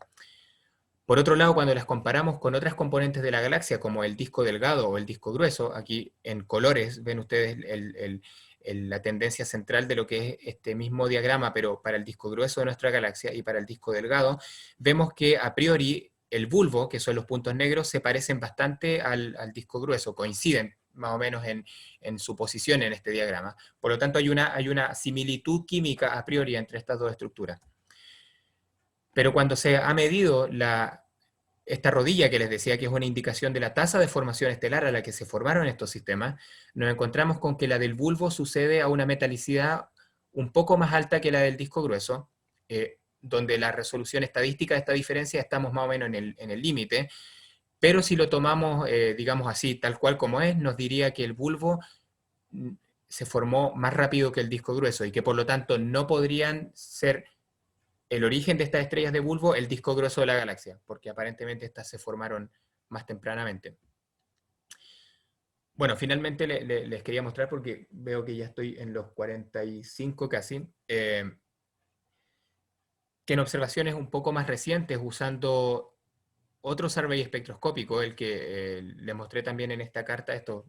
Por otro lado, cuando las comparamos con otras componentes de la galaxia, como el disco delgado o el disco grueso, aquí en colores ven ustedes la tendencia central de lo que es este mismo diagrama, pero para el disco grueso de nuestra galaxia y para el disco delgado, vemos que a priori el bulbo, que son los puntos negros, se parecen bastante al disco grueso, coinciden más o menos en su posición en este diagrama. Por lo tanto, hay una similitud química a priori entre estas dos estructuras. Pero cuando se ha medido esta rodilla que les decía que es una indicación de la tasa de formación estelar a la que se formaron estos sistemas, nos encontramos con que la del bulbo sucede a una metalicidad un poco más alta que la del disco grueso, donde la resolución estadística de esta diferencia estamos más o menos en el límite, pero si lo tomamos, digamos así, tal cual como es, nos diría que el bulbo se formó más rápido que el disco grueso y que por lo tanto no podrían ser el origen de estas estrellas de bulbo el disco grueso de la galaxia, porque aparentemente estas se formaron más tempranamente. Bueno, finalmente les quería mostrar, porque veo que ya estoy en los 45 casi, que en observaciones un poco más recientes, usando otro survey espectroscópico, el que les mostré también en esta carta, estos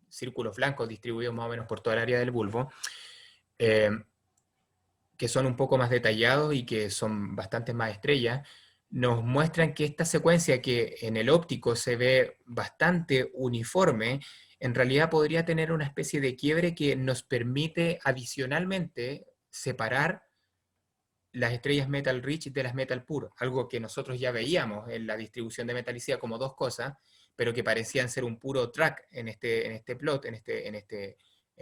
círculos blancos distribuidos más o menos por toda el área del bulbo, que son un poco más detallados y que son bastante más estrellas, nos muestran que esta secuencia que en el óptico se ve bastante uniforme, en realidad podría tener una especie de quiebre que nos permite adicionalmente separar las estrellas metal rich de las metal pure, algo que nosotros ya veíamos en la distribución de metalicidad como dos cosas, pero que parecían ser un puro track en este plot, en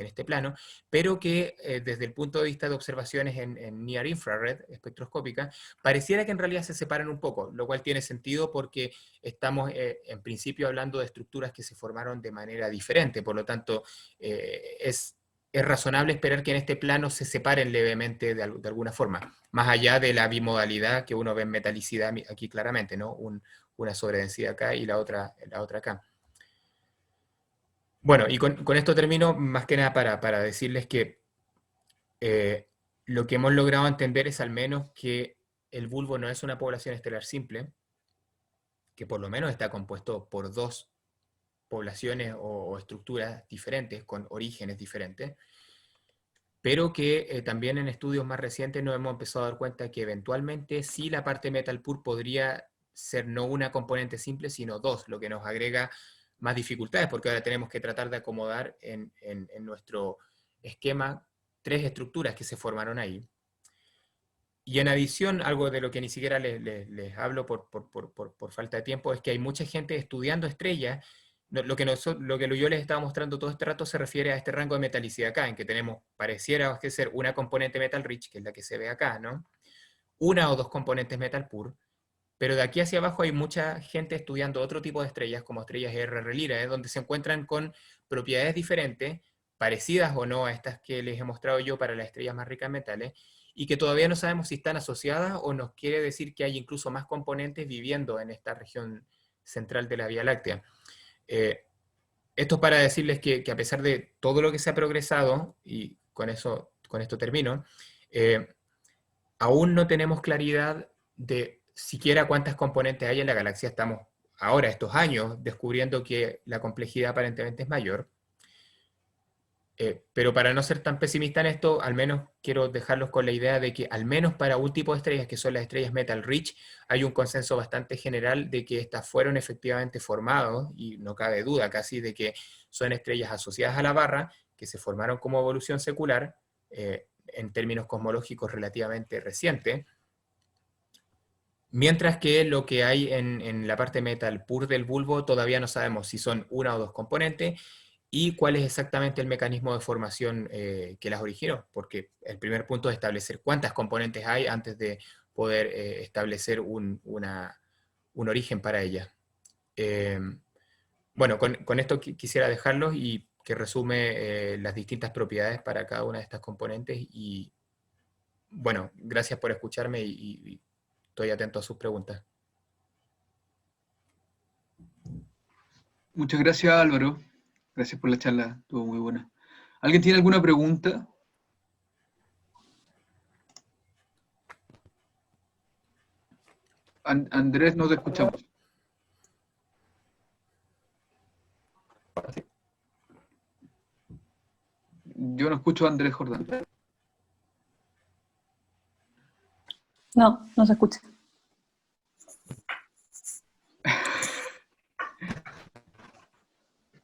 este plano, pero que desde el punto de vista de observaciones en near infrared, espectroscópica, pareciera que en realidad se separan un poco, lo cual tiene sentido porque estamos en principio hablando de estructuras que se formaron de manera diferente, por lo tanto es razonable esperar que en este plano se separen levemente de alguna forma, más allá de la bimodalidad que uno ve en metalicidad aquí claramente, ¿no? Una sobredensidad acá y la otra acá. Bueno, y con esto termino, más que nada para decirles que lo que hemos logrado entender es al menos que el bulbo no es una población estelar simple, que por lo menos está compuesto por dos poblaciones o estructuras diferentes, con orígenes diferentes, pero que también en estudios más recientes nos hemos empezado a dar cuenta que eventualmente sí la parte metal pure podría ser no una componente simple, sino dos, lo que nos agrega más dificultades, porque ahora tenemos que tratar de acomodar en nuestro esquema tres estructuras que se formaron ahí. Y en adición, algo de lo que ni siquiera les hablo por falta de tiempo, es que hay mucha gente estudiando estrellas. Lo que yo les estaba mostrando todo este rato se refiere a este rango de metalicidad acá, en que tenemos, pareciera que ser una componente metal rich, que es la que se ve acá, ¿no? Una o dos componentes metal pure, pero de aquí hacia abajo hay mucha gente estudiando otro tipo de estrellas, como estrellas RR Lyrae, donde se encuentran con propiedades diferentes, parecidas o no a estas que les he mostrado yo para las estrellas más ricas en metales, y que todavía no sabemos si están asociadas o nos quiere decir que hay incluso más componentes viviendo en esta región central de la Vía Láctea. Esto es para decirles que a pesar de todo lo que se ha progresado, y con esto termino, aún no tenemos claridad de siquiera cuántas componentes hay en la galaxia. Estamos ahora, estos años, descubriendo que la complejidad aparentemente es mayor. Pero para no ser tan pesimista en esto, al menos quiero dejarlos con la idea de que al menos para un tipo de estrellas, que son las estrellas metal rich, hay un consenso bastante general de que estas fueron efectivamente formadas, y no cabe duda casi de que son estrellas asociadas a la barra, que se formaron como evolución secular, en términos cosmológicos relativamente reciente, mientras que lo que hay en la parte metal pur del bulbo todavía no sabemos si son una o dos componentes, y cuál es exactamente el mecanismo de formación que las originó, porque el primer punto es establecer cuántas componentes hay antes de poder establecer un origen para ellas. Eh, bueno, con esto quisiera dejarlos y que resume las distintas propiedades para cada una de estas componentes, y bueno, gracias por escucharme y estoy atento a sus preguntas. Muchas gracias, Álvaro. Gracias por la charla, estuvo muy buena. ¿Alguien tiene alguna pregunta? Andrés, no te escuchamos. Yo no escucho a Andrés Jordán. No, no se escucha.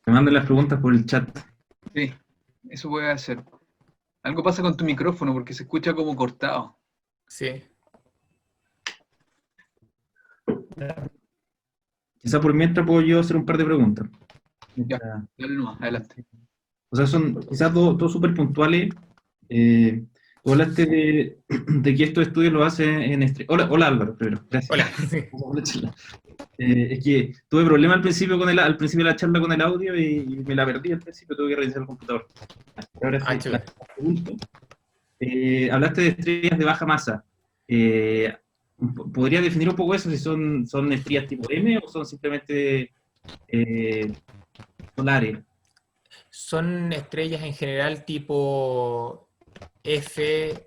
Me manden las preguntas por el chat. Sí, eso voy a hacer. Algo pasa con tu micrófono porque se escucha como cortado. Sí. Quizá por mientras puedo yo hacer un par de preguntas. Ya, dale nomás, adelante. O sea, son quizás dos súper puntuales. Tú hablaste de que estos estudios lo hacen en Hola Álvaro, primero. Gracias. Hola. Es que tuve problema al principio al principio de la charla con el audio y me la perdí al principio, tuve que reiniciar el computador. Ahora sí, la pregunta. Hablaste de estrellas de baja masa. ¿Podría definir un poco eso? Si son estrellas tipo M o son simplemente solares. Son estrellas en general tipo F,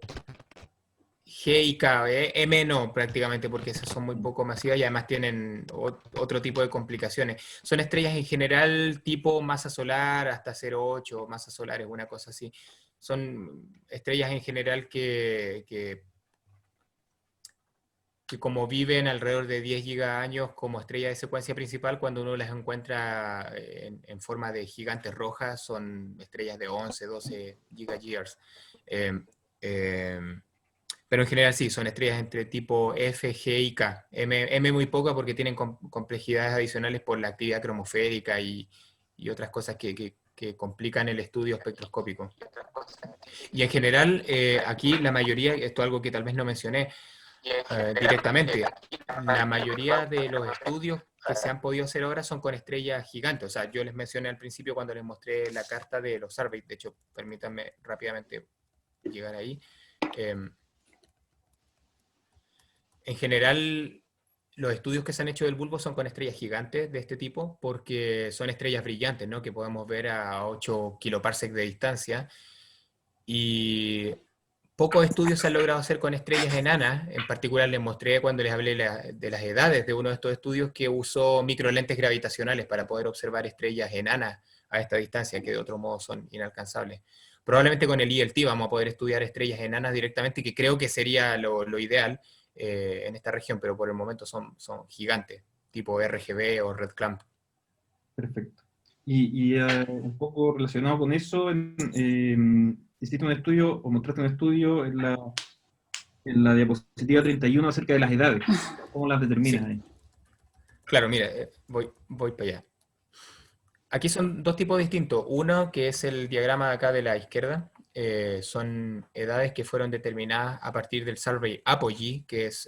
G y K. M no, prácticamente, porque esas son muy poco masivas y además tienen otro tipo de complicaciones. Son estrellas en general tipo masa solar hasta 0,8 masas solares, una cosa así. Son estrellas en general que como viven alrededor de 10 gigaños como estrella de secuencia principal, cuando uno las encuentra en forma de gigantes rojas, son estrellas de 11, 12 gigayears. Pero en general sí, son estrellas entre tipo F, G y K. M muy poca porque tienen complejidades adicionales por la actividad cromosférica y otras cosas que complican el estudio espectroscópico. Y en general, aquí la mayoría, esto es algo que tal vez no mencioné, directamente. La mayoría de los estudios que se han podido hacer ahora son con estrellas gigantes. O sea, yo les mencioné al principio cuando les mostré la carta de los surveys. De hecho, permítanme rápidamente llegar ahí. En general, los estudios que se han hecho del bulbo son con estrellas gigantes de este tipo, porque son estrellas brillantes, ¿no? Que podemos ver a 8 kiloparsecs de distancia. Y pocos estudios se han logrado hacer con estrellas enanas. En particular les mostré cuando les hablé de las edades de uno de estos estudios que usó microlentes gravitacionales para poder observar estrellas enanas a esta distancia, que de otro modo son inalcanzables. Probablemente con el ILT vamos a poder estudiar estrellas enanas directamente, que creo que sería lo ideal en esta región, pero por el momento son gigantes, tipo RGB o Red Clamp. Perfecto. Y un poco relacionado con eso, hiciste un estudio, o mostraste un estudio en la diapositiva 31 acerca de las edades. ¿Cómo las determinas ahí? Claro, mira, voy para allá. Aquí son dos tipos distintos. Uno, que es el diagrama de acá de la izquierda, son edades que fueron determinadas a partir del Survey Apogee, que es,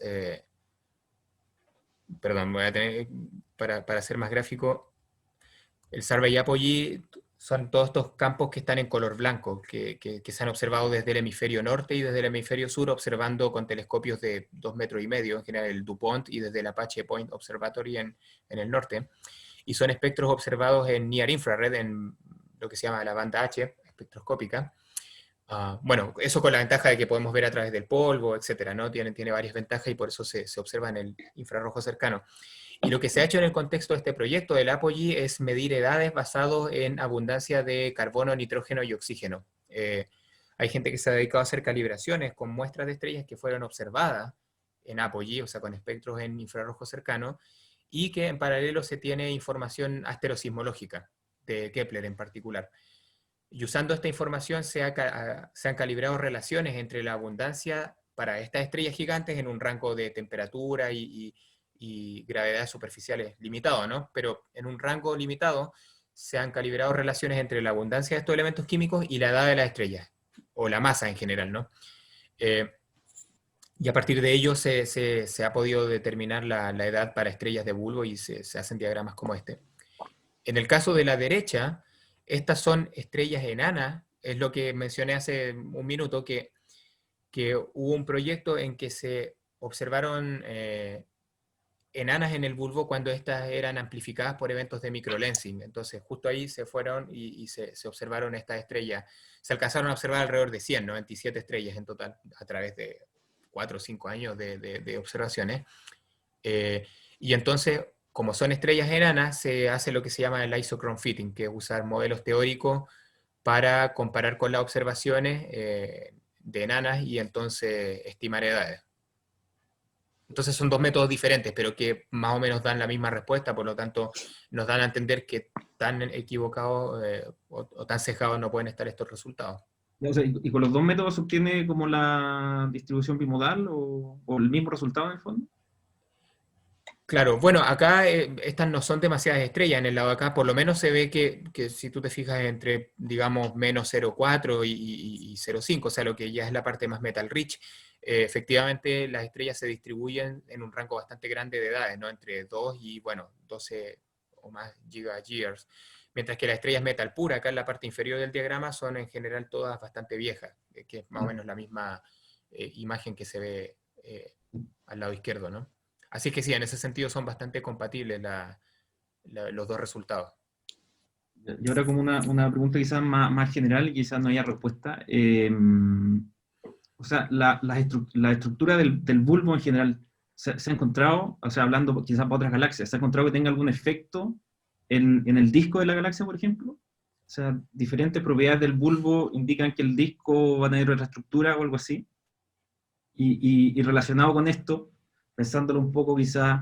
perdón, voy a tener, para ser más gráfico, el Survey Apogee son todos estos campos que están en color blanco, que se han observado desde el hemisferio norte y desde el hemisferio sur, observando con telescopios de 2,5 metros, en general el DuPont y desde el Apache Point Observatory en el norte. Y son espectros observados en Near Infrared, en lo que se llama la banda H espectroscópica. Bueno, eso con la ventaja de que podemos ver a través del polvo, etcétera, ¿no? Tiene varias ventajas y por eso se observa en el infrarrojo cercano. Y lo que se ha hecho en el contexto de este proyecto del Apogee es medir edades basados en abundancia de carbono, nitrógeno y oxígeno. Hay gente que se ha dedicado a hacer calibraciones con muestras de estrellas que fueron observadas en Apogee, o sea, con espectros en infrarrojo cercano, y que en paralelo se tiene información asterosismológica, de Kepler en particular. Y usando esta información se han calibrado relaciones entre la abundancia para estas estrellas gigantes en un rango de temperatura y gravedades superficiales limitado, ¿no? Pero en un rango limitado se han calibrado relaciones entre la abundancia de estos elementos químicos y la edad de las estrellas, o la masa en general, ¿no? Y a partir de ello se ha podido determinar la edad para estrellas de bulbo y se hacen diagramas como este. En el caso de la derecha, estas son estrellas enanas, es lo que mencioné hace un minuto, que hubo un proyecto en que se observaron enanas en el bulbo cuando estas eran amplificadas por eventos de microlensing. Entonces, justo ahí se fueron y se observaron estas estrellas. Se alcanzaron a observar alrededor de 100, 97 estrellas en total, a través de 4 o 5 años de observaciones. Y entonces, como son estrellas enanas, se hace lo que se llama el isochrone fitting, que es usar modelos teóricos para comparar con las observaciones de enanas y entonces estimar edades. Entonces son dos métodos diferentes, pero que más o menos dan la misma respuesta, por lo tanto nos dan a entender que tan equivocados o tan sesgados no pueden estar estos resultados. O sea, ¿y con los dos métodos se obtiene como la distribución bimodal o el mismo resultado en el fondo? Claro, bueno, acá estas no son demasiadas estrellas. En el lado de acá por lo menos se ve que si tú te fijas entre, digamos, menos 0,4 y 0,5, o sea, lo que ya es la parte más metal rich, efectivamente las estrellas se distribuyen en un rango bastante grande de edades, ¿no? Entre 2 y, bueno, 12 o más gigayears. Mientras que las estrellas metal pura, acá en la parte inferior del diagrama, son en general todas bastante viejas, que es más o menos la misma imagen que se ve al lado izquierdo, ¿no? Así que sí, en ese sentido son bastante compatibles los dos resultados. Y ahora como una pregunta quizás más general y quizás no haya respuesta. O sea, la estructura del bulbo en general, ¿se ha encontrado, o sea, hablando quizás para otras galaxias, ¿se ha encontrado que tenga algún efecto en el disco de la galaxia, por ejemplo? O sea, diferentes propiedades del bulbo indican que el disco va a tener otra estructura o algo así. Y relacionado con esto, pensándolo un poco quizás,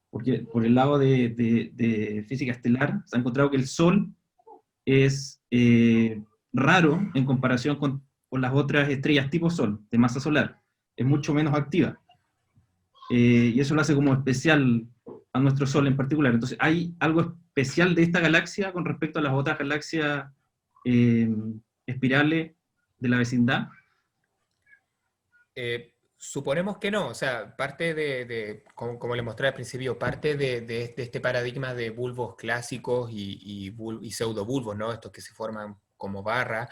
porque por el lado de física estelar, se ha encontrado que el Sol es raro en comparación con las otras estrellas tipo Sol, de masa solar. Es mucho menos activa. Y eso lo hace como especial a nuestro Sol en particular. Entonces, ¿hay algo especial de esta galaxia con respecto a las otras galaxias espirales de la vecindad? Suponemos que no, o sea, parte como le mostré al principio, parte de este paradigma de bulbos clásicos y pseudobulbos, ¿no? Estos que se forman como barra,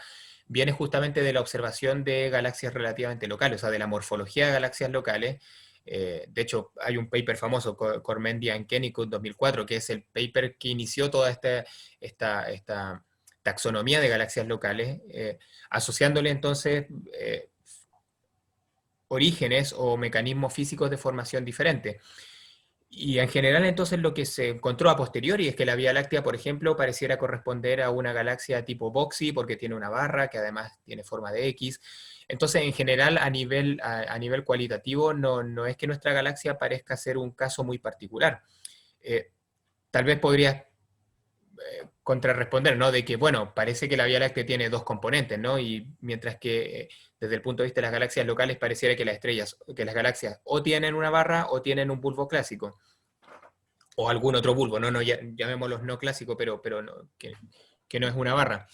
viene justamente de la observación de galaxias relativamente locales, o sea, de la morfología de galaxias locales. De hecho, hay un paper famoso, Kormendia en Kennywood 2004, que es el paper que inició toda esta taxonomía de galaxias locales, asociándole entonces orígenes o mecanismos físicos de formación diferentes. Y en general entonces lo que se encontró a posteriori es que la Vía Láctea, por ejemplo, pareciera corresponder a una galaxia tipo Boxy porque tiene una barra que además tiene forma de X. Entonces, en general, a nivel cualitativo, no es que nuestra galaxia parezca ser un caso muy particular. Tal vez podría contrarresponder, ¿no? De que, bueno, parece que la Vía Láctea tiene dos componentes, ¿no? Y mientras que desde el punto de vista de las galaxias locales pareciera que las galaxias o tienen una barra o tienen un bulbo clásico. O algún otro bulbo, ¿no? Llamémoslos no clásicos, pero no, que no es una barra.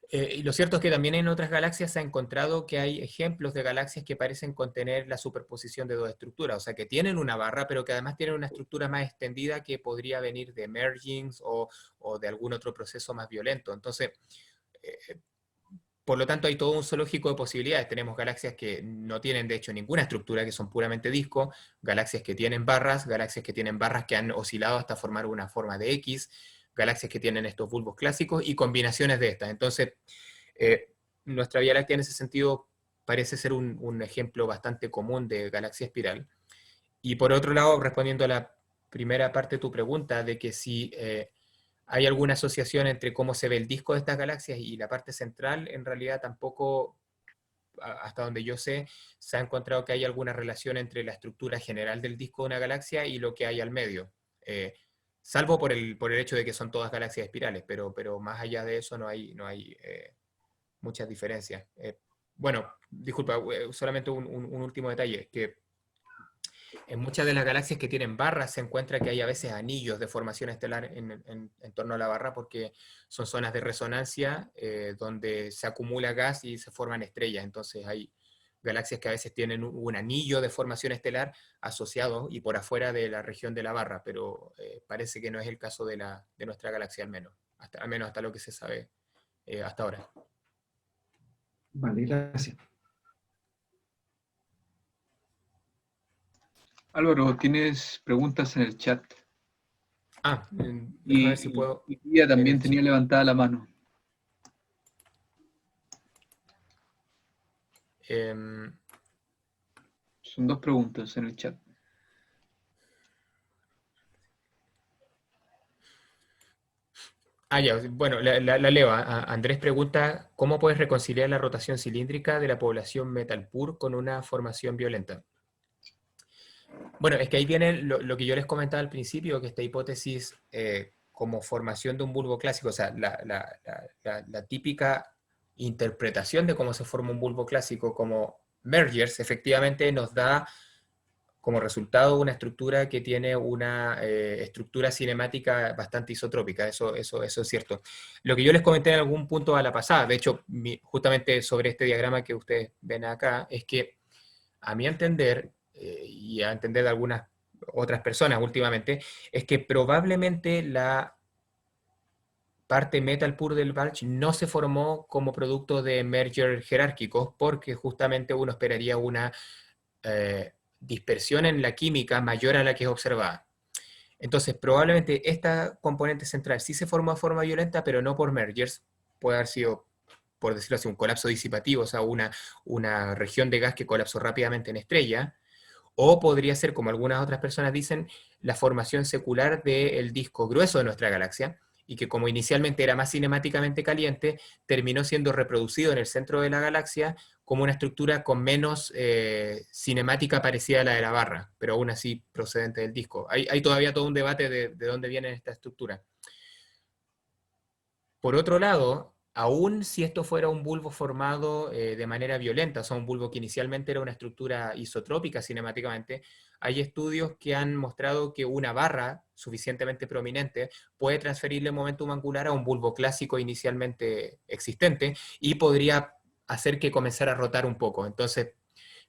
Y lo cierto es que también en otras galaxias se ha encontrado que hay ejemplos de galaxias que parecen contener la superposición de dos estructuras, o sea, que tienen una barra, pero que además tienen una estructura más extendida que podría venir de mergings o de algún otro proceso más violento. Entonces, por lo tanto, hay todo un zoológico de posibilidades. Tenemos galaxias que no tienen, de hecho, ninguna estructura, que son puramente disco, galaxias que tienen barras que han oscilado hasta formar una forma de X, galaxias que tienen estos bulbos clásicos y combinaciones de estas. Entonces, nuestra Vía Láctea en ese sentido parece ser un ejemplo bastante común de galaxia espiral. Y por otro lado, respondiendo a la primera parte de tu pregunta, de que si hay alguna asociación entre cómo se ve el disco de estas galaxias y la parte central, en realidad tampoco, hasta donde yo sé, se ha encontrado que hay alguna relación entre la estructura general del disco de una galaxia y lo que hay al medio. Salvo por el hecho de que son todas galaxias espirales, pero más allá de eso no hay muchas diferencias. Bueno, disculpa, solamente un último detalle, que en muchas de las galaxias que tienen barras se encuentra que hay a veces anillos de formación estelar en torno a la barra porque son zonas de resonancia donde se acumula gas y se forman estrellas. Entonces hay galaxias que a veces tienen un anillo de formación estelar asociado y por afuera de la región de la barra, pero parece que no es el caso de nuestra galaxia al menos hasta lo que se sabe hasta ahora. Vale, gracias. Álvaro, tienes preguntas en el chat. Déjame Y ver si puedo Lidia ver también el tenía chat. levantada la mano. Son dos preguntas en el chat. Ya, bueno, la leo. Andrés pregunta, ¿cómo puedes reconciliar la rotación cilíndrica de la población Metalpur con una formación violenta? Bueno, es que ahí viene lo que yo les comentaba al principio, que esta hipótesis como formación de un bulbo clásico, o sea, la típica interpretación de cómo se forma un bulbo clásico como mergers, efectivamente nos da como resultado una estructura que tiene una estructura cinemática bastante isotrópica, eso es cierto. Lo que yo les comenté en algún punto a la pasada, de hecho, justamente sobre este diagrama que ustedes ven acá, es que a mi entender, y a entender de algunas otras personas últimamente, es que probablemente la parte metal pur del Bulge no se formó como producto de merger jerárquicos, porque justamente uno esperaría una dispersión en la química mayor a la que es observada. Entonces, probablemente esta componente central sí se formó de forma violenta, pero no por mergers. Puede haber sido, por decirlo así, un colapso disipativo, o sea, una región de gas que colapsó rápidamente en estrella, o podría ser, como algunas otras personas dicen, la formación secular del disco grueso de nuestra galaxia, y que como inicialmente era más cinemáticamente caliente, terminó siendo reproducido en el centro de la galaxia como una estructura con menos cinemática parecida a la de la barra, pero aún así procedente del disco. Hay todavía todo un debate de dónde viene esta estructura. Por otro lado, aún si esto fuera un bulbo formado de manera violenta, o sea, un bulbo que inicialmente era una estructura isotrópica cinemáticamente, hay estudios que han mostrado que una barra suficientemente prominente puede transferirle momentum angular a un bulbo clásico inicialmente existente y podría hacer que comenzara a rotar un poco. Entonces,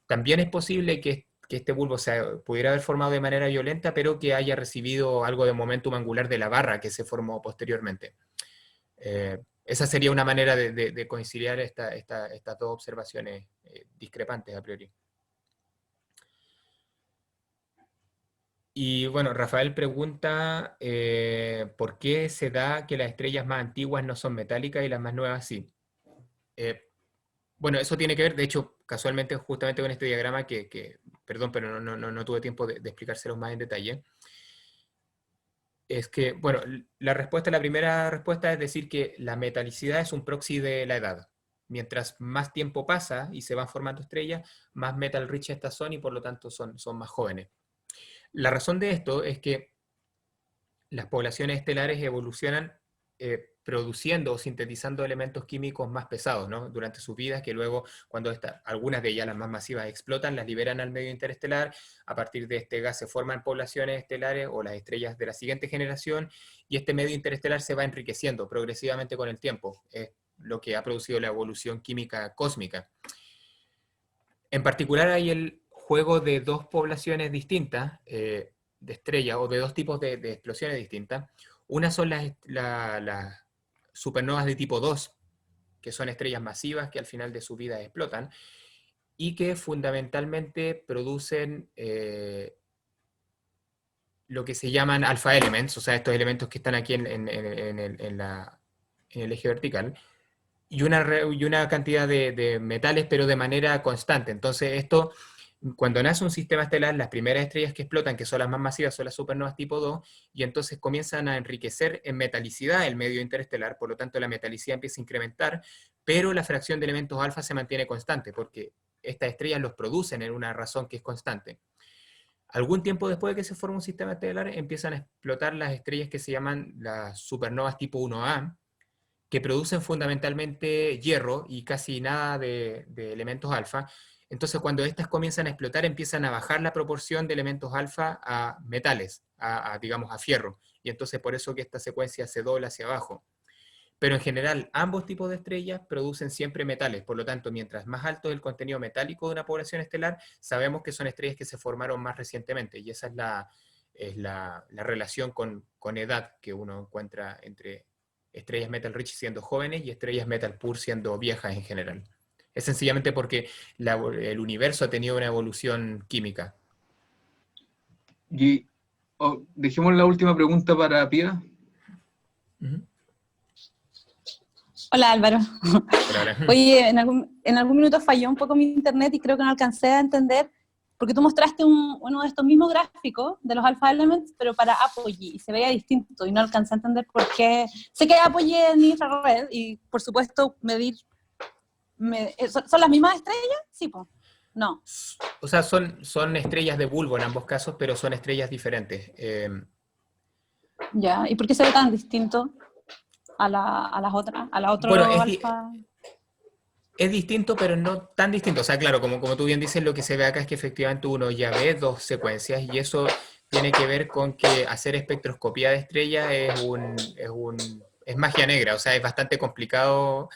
también es posible que este bulbo se pudiera haber formado de manera violenta, pero que haya recibido algo de momentum angular de la barra que se formó posteriormente. Esa sería una manera de conciliar estas dos observaciones discrepantes a priori. Y bueno, Rafael pregunta ¿por qué se da que las estrellas más antiguas no son metálicas y las más nuevas sí? Bueno, eso tiene que ver, de hecho, casualmente, justamente con este diagrama perdón, pero no tuve tiempo de explicárselos más en detalle. Es que, bueno, la primera respuesta es decir que la metalicidad es un proxy de la edad. Mientras más tiempo pasa y se van formando estrellas, más metal rich estas son y por lo tanto son más jóvenes. La razón de esto es que las poblaciones estelares evolucionan produciendo o sintetizando elementos químicos más pesados, ¿no? Durante sus vidas, que luego, cuando algunas de ellas, las más masivas, explotan, las liberan al medio interestelar. A partir de este gas se forman poblaciones estelares o las estrellas de la siguiente generación, y este medio interestelar se va enriqueciendo progresivamente con el tiempo. Es lo que ha producido la evolución química cósmica. En particular hay el juego de dos poblaciones distintas, de estrellas, o de dos tipos de explosiones distintas. Una son las supernovas de tipo 2, que son estrellas masivas que al final de su vida explotan, y que fundamentalmente producen lo que se llaman alpha elements, o sea, estos elementos que están aquí en el eje vertical, y una cantidad de metales, pero de manera constante. Entonces, esto Cuando nace un sistema estelar, las primeras estrellas que explotan, que son las más masivas, son las supernovas tipo 2, y entonces comienzan a enriquecer en metalicidad el medio interestelar, por lo tanto la metalicidad empieza a incrementar, pero la fracción de elementos alfa se mantiene constante, porque estas estrellas los producen en una razón que es constante. Algún tiempo después de que se forma un sistema estelar, empiezan a explotar las estrellas que se llaman las supernovas tipo 1A, que producen fundamentalmente hierro y casi nada de elementos alfa. Entonces, cuando estas comienzan a explotar, empiezan a bajar la proporción de elementos alfa a metales, digamos, a fierro. Y entonces por eso que esta secuencia se dobla hacia abajo. Pero en general, ambos tipos de estrellas producen siempre metales. Por lo tanto, mientras más alto es el contenido metálico de una población estelar, sabemos que son estrellas que se formaron más recientemente. Y esa es la relación con edad que uno encuentra entre estrellas metal rich siendo jóvenes y estrellas metal poor siendo viejas en general. Es sencillamente porque el universo ha tenido una evolución química. Y dejemos la última pregunta para Pia. Hola Álvaro. Hola. Oye, en algún minuto falló un poco mi internet y creo que no alcancé a entender, porque tú mostraste uno de estos mismos gráficos de los alpha elements, pero para Apogee, y se veía distinto, y no alcancé a entender por qué. Sé que Apogee en infrared, y por supuesto medir... ¿Son las mismas estrellas? Sí, pues. No. O sea, son estrellas de bulbo en ambos casos, pero son estrellas diferentes. Ya, ¿y por qué se ve tan distinto a las otras? A la otra Bueno, alfa... es distinto, pero no tan distinto. O sea, claro, como tú bien dices, lo que se ve acá es que efectivamente uno ya ve dos secuencias y eso tiene que ver con que hacer espectroscopía de estrellas es magia negra. O sea, es bastante complicado.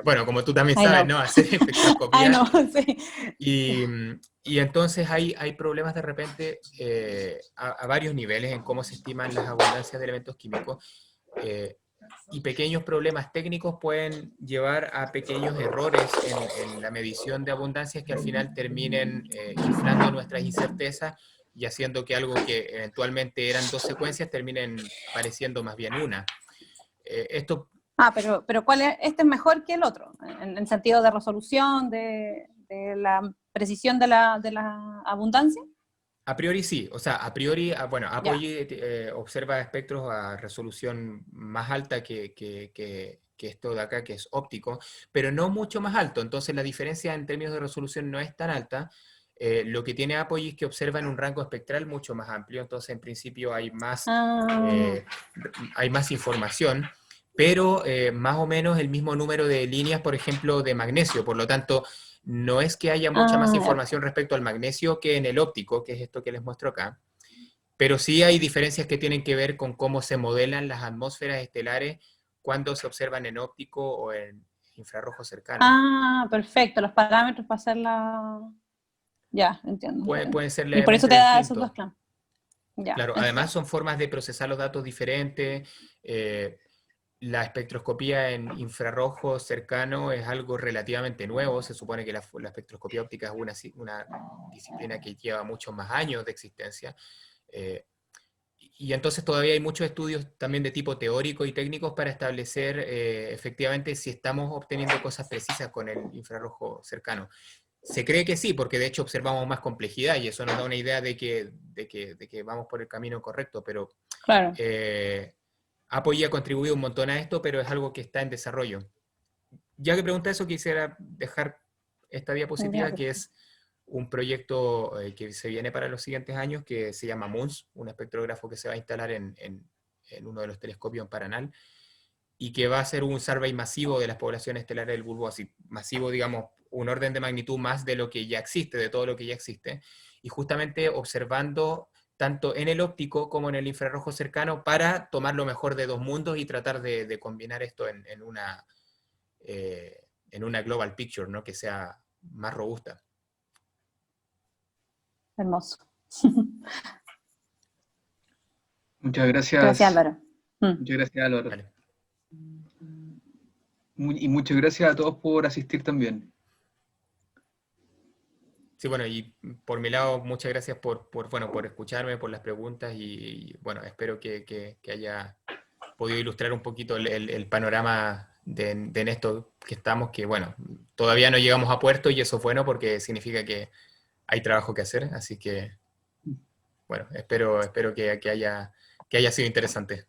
Bueno, como tú también sabes, ¿no? Hacer espectroscopía. No, sí. Y entonces hay problemas de repente a varios niveles en cómo se estiman las abundancias de elementos químicos. Y pequeños problemas técnicos pueden llevar a pequeños errores en la medición de abundancias que al final terminen inflando nuestras incertezas y haciendo que algo que eventualmente eran dos secuencias terminen pareciendo más bien una. Esto... pero ¿cuál es? ¿Este es mejor que el otro? En sentido de resolución, de la precisión de la abundancia. A priori sí, o sea, a priori, bueno, Apogee observa espectros a resolución más alta que esto de acá, que es óptico, pero no mucho más alto, entonces la diferencia en términos de resolución no es tan alta. Lo que tiene Apogee es que observa en un rango espectral mucho más amplio, entonces en principio hay más información, pero más o menos el mismo número de líneas, por ejemplo, de magnesio, por lo tanto, no es que haya mucha más información respecto al magnesio que en el óptico, que es esto que les muestro acá, pero sí hay diferencias que tienen que ver con cómo se modelan las atmósferas estelares cuando se observan en óptico o en infrarrojo cercano. Perfecto, los parámetros para hacer la... Ya, entiendo. Pueden ser y por eso levemente te da distintos. esos dos planos. Ya, claro, entiendo. además son formas de procesar los datos diferentes. La espectroscopía en infrarrojo cercano es algo relativamente nuevo. Se supone que la espectroscopía óptica es una disciplina que lleva muchos más años de existencia. Y entonces todavía hay muchos estudios también de tipo teórico y técnicos para establecer efectivamente si estamos obteniendo cosas precisas con el infrarrojo cercano. Se cree que sí, porque de hecho observamos más complejidad y eso nos da una idea de que vamos por el camino correcto, pero claro. Apogee ha contribuido un montón a esto, pero es algo que está en desarrollo. Ya que pregunta eso, quisiera dejar esta diapositiva, que es un proyecto que se viene para los siguientes años, que se llama MUNS, un espectrógrafo que se va a instalar en uno de los telescopios en Paranal, y que va a ser un survey masivo de las poblaciones estelares del bulbo, así masivo, digamos, un orden de magnitud más de lo que ya existe, de todo lo que ya existe, y justamente observando tanto en el óptico como en el infrarrojo cercano para tomar lo mejor de dos mundos y tratar de combinar esto en una global picture, ¿no? Que sea más robusta. Hermoso. Muchas gracias. Gracias, Álvaro. Muchas gracias, Álvaro. Vale. Y muchas gracias a todos por asistir también. Sí, bueno, y por mi lado, muchas gracias por escucharme, por las preguntas y bueno, espero que haya podido ilustrar un poquito el panorama de esto que estamos, que bueno, todavía no llegamos a puerto y eso es bueno porque significa que hay trabajo que hacer, así que, bueno, espero que haya sido interesante.